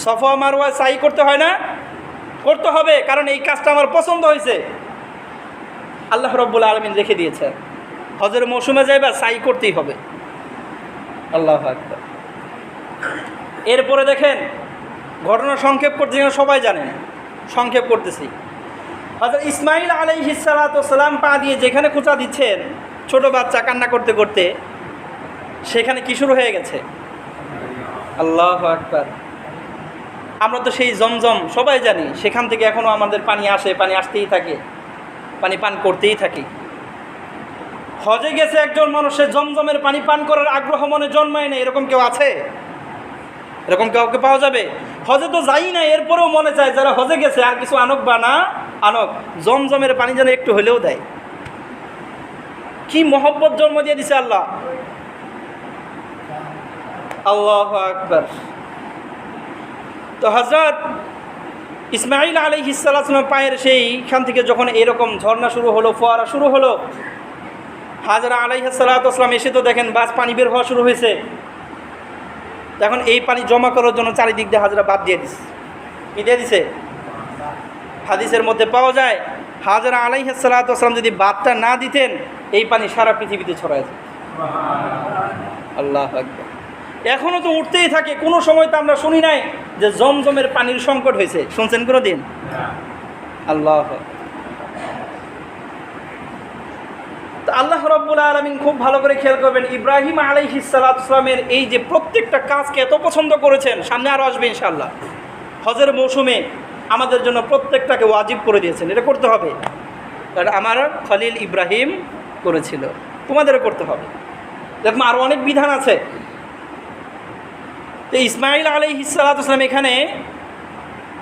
সাফা মারওয়া সাই করতে হয় না? করতে হবে, কারণ এই কাজটা আমার পছন্দ হয়েছে, আল্লাহ রাব্বুল আলামিন রেখে দিয়েছে। হজের মৌসুমে যাইবা, সাই করতেই হবে। আল্লাহু আকবার। এরপরে দেখেন, ঘটনা সংক্ষেপ করতে সবাই জানেন, সংক্ষেপ করতেছি। হযরত ইসমাইল আলাইহিস সালাম পা দিয়ে যেখানে খোঁচা দিচ্ছেন, ছোট বাচ্চা কান্না করতে করতে, সেখানে কি শুরু হয়ে গেছে? আল্লাহু আকবার। আমরা তো সেই জমজম সবাই জানি, সেখান থেকে এখনও আমাদের পানি আসে, পানি আসতেই থাকে, পানি পান করতেই থাকি। হজে গেছে একজন মানুষের জমজমের পানি পান করার আগ্রহ মনে জন্মায় না, এরকম কেউ আছে? এরকম কাউকে পাওয়া যাবে? হজে তো যাই না, এরপরেও মনে চায় যারা হজে গেছে আর কিছু আনক বা না আনক, জমজমের পানি যেন একটু হলেও দেয়। কি মহব্বত জন্ম দিয়ে দিছে আল্লাহ। আল্লাহু আকবার। তো হযরত ইসমাইল আলাইহিস সালাম পায়ের সেইখান থেকে যখন এরকম ঝর্ণা শুরু হলো, ফোয়ারা শুরু হলো, হাজরা আলাইহিস সালাম এসে তো দেখেন বাস পানি বের হওয়া শুরু হয়েছে। এখন এই পানি জমা করার জন্য চারিদিক দিয়ে হাজরা বাদ দিয়ে দিছে। কি দিয়ে দিছে? হাদিসের মধ্যে পাওয়া যায়, হাজরা আলাইহিস সালাম যদি বাদটা না দিতেন, এই পানি সারা পৃথিবীতে ছড়ায় যায়। আল্লাহু আকবার। এখনও তো উঠতেই থাকে, কোনো সময় তো আমরা শুনি নাই যে জমজমের পানির সংকট হয়েছে। শুনছেন কোনো দিন? আল্লাহ। তো আল্লাহ রাব্বুল আলামিন খুব ভালো করে খেয়াল করবেন, ইব্রাহিম আলাইহিস সালাতু ওয়াসসালামের এই যে প্রত্যেকটা কাজকে এত পছন্দ করেছেন, সামনে আরও আসবে ইনশাআল্লাহ, হজের মৌসুমে আমাদের জন্য প্রত্যেকটাকে ওয়াজিব করে দিয়েছেন, এটা করতে হবে। কারণ আমার খলিল ইব্রাহিম করেছিল, তোমাদেরও করতে হবে। দেখুন আরও অনেক বিধান আছে। তো ইসমাইল আলাইহিস সালাতু ওয়াসসালাম এখানে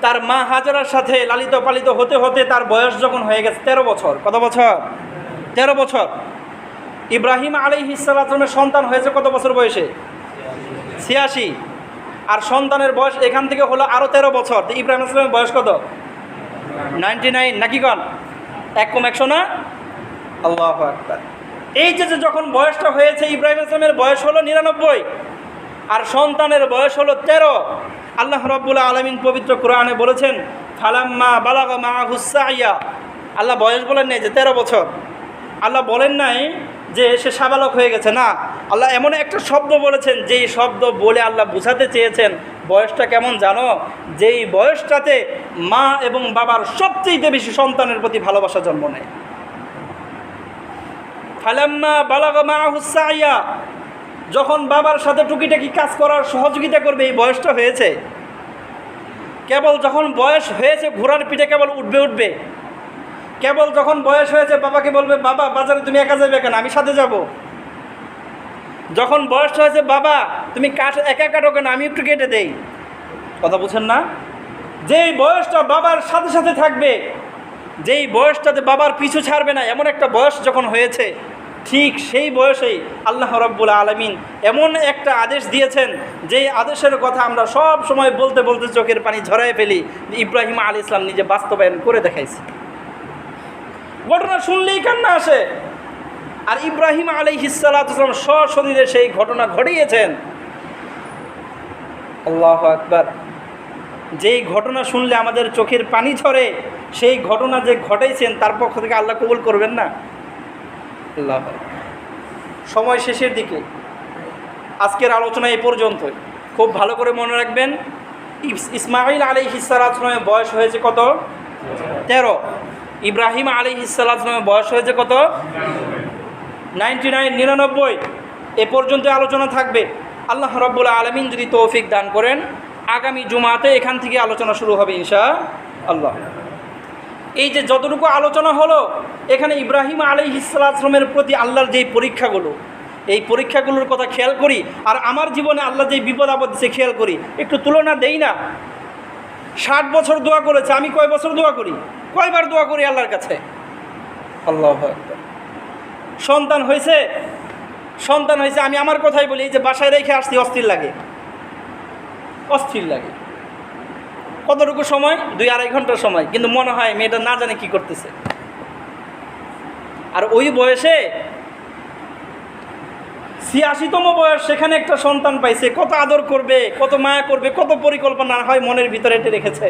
তার মা হাজারার সাথে লালিত পালিত হতে হতে তার বয়স যখন হয়ে গেছে 13 বছর, কত বছর? 13 বছর। ইব্রাহিম আলাইহিস সালাতু ওয়াসসালামের সন্তান হয়েছে কত বছর বয়সে? 86। আর সন্তানের বয়স এখান থেকে হলো আরও 13 বছর। তো ইব্রাহিম আলাইহিস সালামের বয়স কত? 99 নাকি কন? 1 না? আল্লাহু আকবার। এই যে যখন বয়সটা হয়েছে, ইব্রাহিম আলাইহিস সালামের বয়স হলো 99 আর সন্তানের বয়স হলো 13। আল্লাহ রাব্বুল আলামিন পবিত্র কোরআনে বলেছেন, ফালাম্মা বালাগা মাআহু সাইয়া। আল্লাহ বয়স বলেন নাই যে 13 বছর, আল্লাহ বলেন নাই যে সে সাবালক হয়ে গেছে, না, আল্লাহ এমন একটা শব্দ বলেছেন যেই শব্দ বলে আল্লাহ বোঝাতে চেয়েছেন বয়সটা কেমন জানো? যেই বয়সটাতে মা এবং বাবার সবচেয়ে বেশি সন্তানের প্রতি ভালোবাসা জন্ম নেয়। ফালাম্মা বালাগা মাআহু সাইয়া, যখন বাবার সাথে টুকিটাকি কাজ করার সহযোগিতা করবে, এই বয়সটা হয়েছে। কেবল যখন বয়স হয়েছে ঘোড়ার পিঠে কেবল উঠবে, কেবল যখন বয়স হয়েছে বাবাকে বলবে, বাবা বাজারে তুমি একা যাবে কেন, আমি সাথে যাব। যখন বয়সটা হয়েছে, বাবা তুমি কাঠ একা কাটো কেন, আমি একটু কেটে দেই। কথা বুঝছেন না? যেই বয়সটা বাবার সাথে সাথে থাকবে, যেই বয়সটাতে বাবার পিছু ছাড়বে না, এমন একটা বয়স যখন হয়েছে, ঠিক সেই বয়সেই আল্লাহ রাব্বুল আলামিন এমন একটা আদেশ দিয়েছেন, যেই আদেশের কথা আমরা সব সময় বলতে বলতে চোখের পানি ঝরায় ফেলি। ইব্রাহিম আলাইহিস সালাম নিজে বাস্তবায়ন করে দেখাইছে। ঘটনা শুনলেই কান্না আসে। আর ইব্রাহিম আলাইহিস সালাতু ওয়াসসালাম সশরীরে সেই ঘটনা ঘটিয়েছেন। আল্লাহু আকবার। যেই ঘটনা শুনলে আমাদের চোখের পানি ঝরে, সেই ঘটনা যে ঘটাইছেন তার পক্ষ থেকে আল্লাহ কবুল করবেন না? আল্লাহ। সময় শেষের দিকে, আজকের আলোচনা এই পর্যন্তই। খুব ভালো করে মনে রাখবেন, ইসমাইল আলাইহিস সালাতু ওয়াসসালামের বয়স হয়েছে কত? 13। ইব্রাহিম আলাইহিস সালাতু ওয়াসসালামের বয়স হয়েছে কত? 99। এ পর্যন্ত আলোচনা থাকবে। আল্লাহ রাব্বুল আলামিন যদি তৌফিক দান করেন, আগামী জুমাতে এখান থেকে আলোচনা শুরু হবে ইনশাআল্লাহ। এই যে যতটুকু আলোচনা হলো, এখানে ইব্রাহিম আলাইহিস সালাতু ওয়াসসালামের প্রতি আল্লাহর যেই পরীক্ষাগুলো, এই পরীক্ষাগুলোর কথা খেয়াল করি। আর আমার জীবনে আল্লাহ যেই বিপদ আপদ দিচ্ছে খেয়াল করি, একটু তুলনা দেই না। 60 বছর দোয়া করেছে, আমি কয় বছর দোয়া করি, কয়বার দোয়া করি আল্লাহর কাছে? আল্লাহু আকবার। সন্তান হয়েছে, আমি আমার কথাই বলি, এই যে বাসায় রেখে আসছি, অস্থির লাগে। কতটুকু সময়? 2-2.5 ঘন্টার সময়, কিন্তু মনে হয় মেয়েটা না জানে কি করতেছে। আর ওই বয়সে 86তম বয়স, সেখানে একটা সন্তান পাইছে, কত আদর করবে, কত মায়া করবে, কত পরিকল্পনা হয় মনের ভিতরে এটে রেখেছে।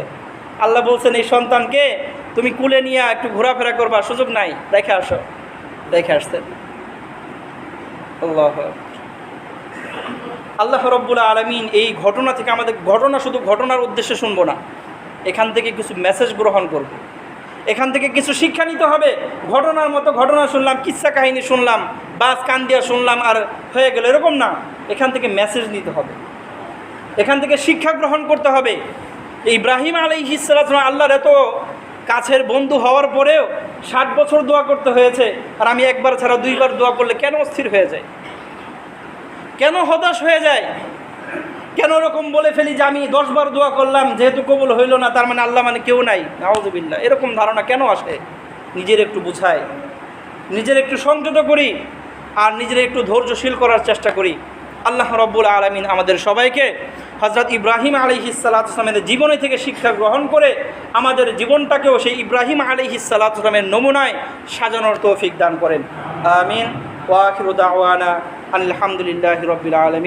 আল্লাহ বলছেন, এই সন্তানকে তুমি কুলে নিয়ে একটু ঘোরাফেরা করবার সুযোগ নাই, দেখে আসো। দেখে আসতেন। আল্লাহ রাব্বুল আলামিন এই ঘটনা থেকে আমাদের, ঘটনা শুধু ঘটনার উদ্দেশ্যে শুনবো না, এখান থেকে কিছু মেসেজ গ্রহণ করব। এখান থেকে কিছু শিক্ষা নিতে হবে। ঘটনার মতো ঘটনা শুনলাম, কিচ্ছা কাহিনী শুনলাম, বাস কান দিয়া শুনলাম আর হয়ে গেল, এরকম না। এখান থেকে মেসেজ নিতে হবে, এখান থেকে শিক্ষা গ্রহণ করতে হবে। ইব্রাহিম আলাইহিস সালাতু ওয়াসসালাম আল্লাহর এত কাছের বন্ধু হওয়ার পরেও 60 বছর দোয়া করতে হয়েছে। আর আমি একবার ছাড়া 2বার দোয়া করলে কেন অস্থির হয়ে যায়, কেন হতাশ হয়ে যায়, কেন এরকম বলে ফেলি যে আমি 10 বার দোয়া করলাম, যেহেতু কবুল হইল না তার মানে আল্লাহ মানে কেউ নাই, নাউযুবিল্লাহ। এরকম ধারণা কেন আসে? নিজের একটু বুঝাই, নিজের একটু সংযত করি, আর নিজের একটু ধৈর্যশীল করার চেষ্টা করি। আল্লাহ রাব্বুল আলামিন আমাদের সবাইকে হযরত ইব্রাহিম আলাইহিস সালাতু ওয়াসসালামের জীবনী থেকে শিক্ষা গ্রহণ করে আমাদের জীবনটাকেও সেই ইব্রাহিম আলাইহিস সালাতু ওয়াসসালামের নমুনায় সাজানোর তৌফিক দান করেন। আমিন। ওয়া আখিরু দাওয়ানা আলহামদুলিল্লাহি রাব্বিল আলামিন।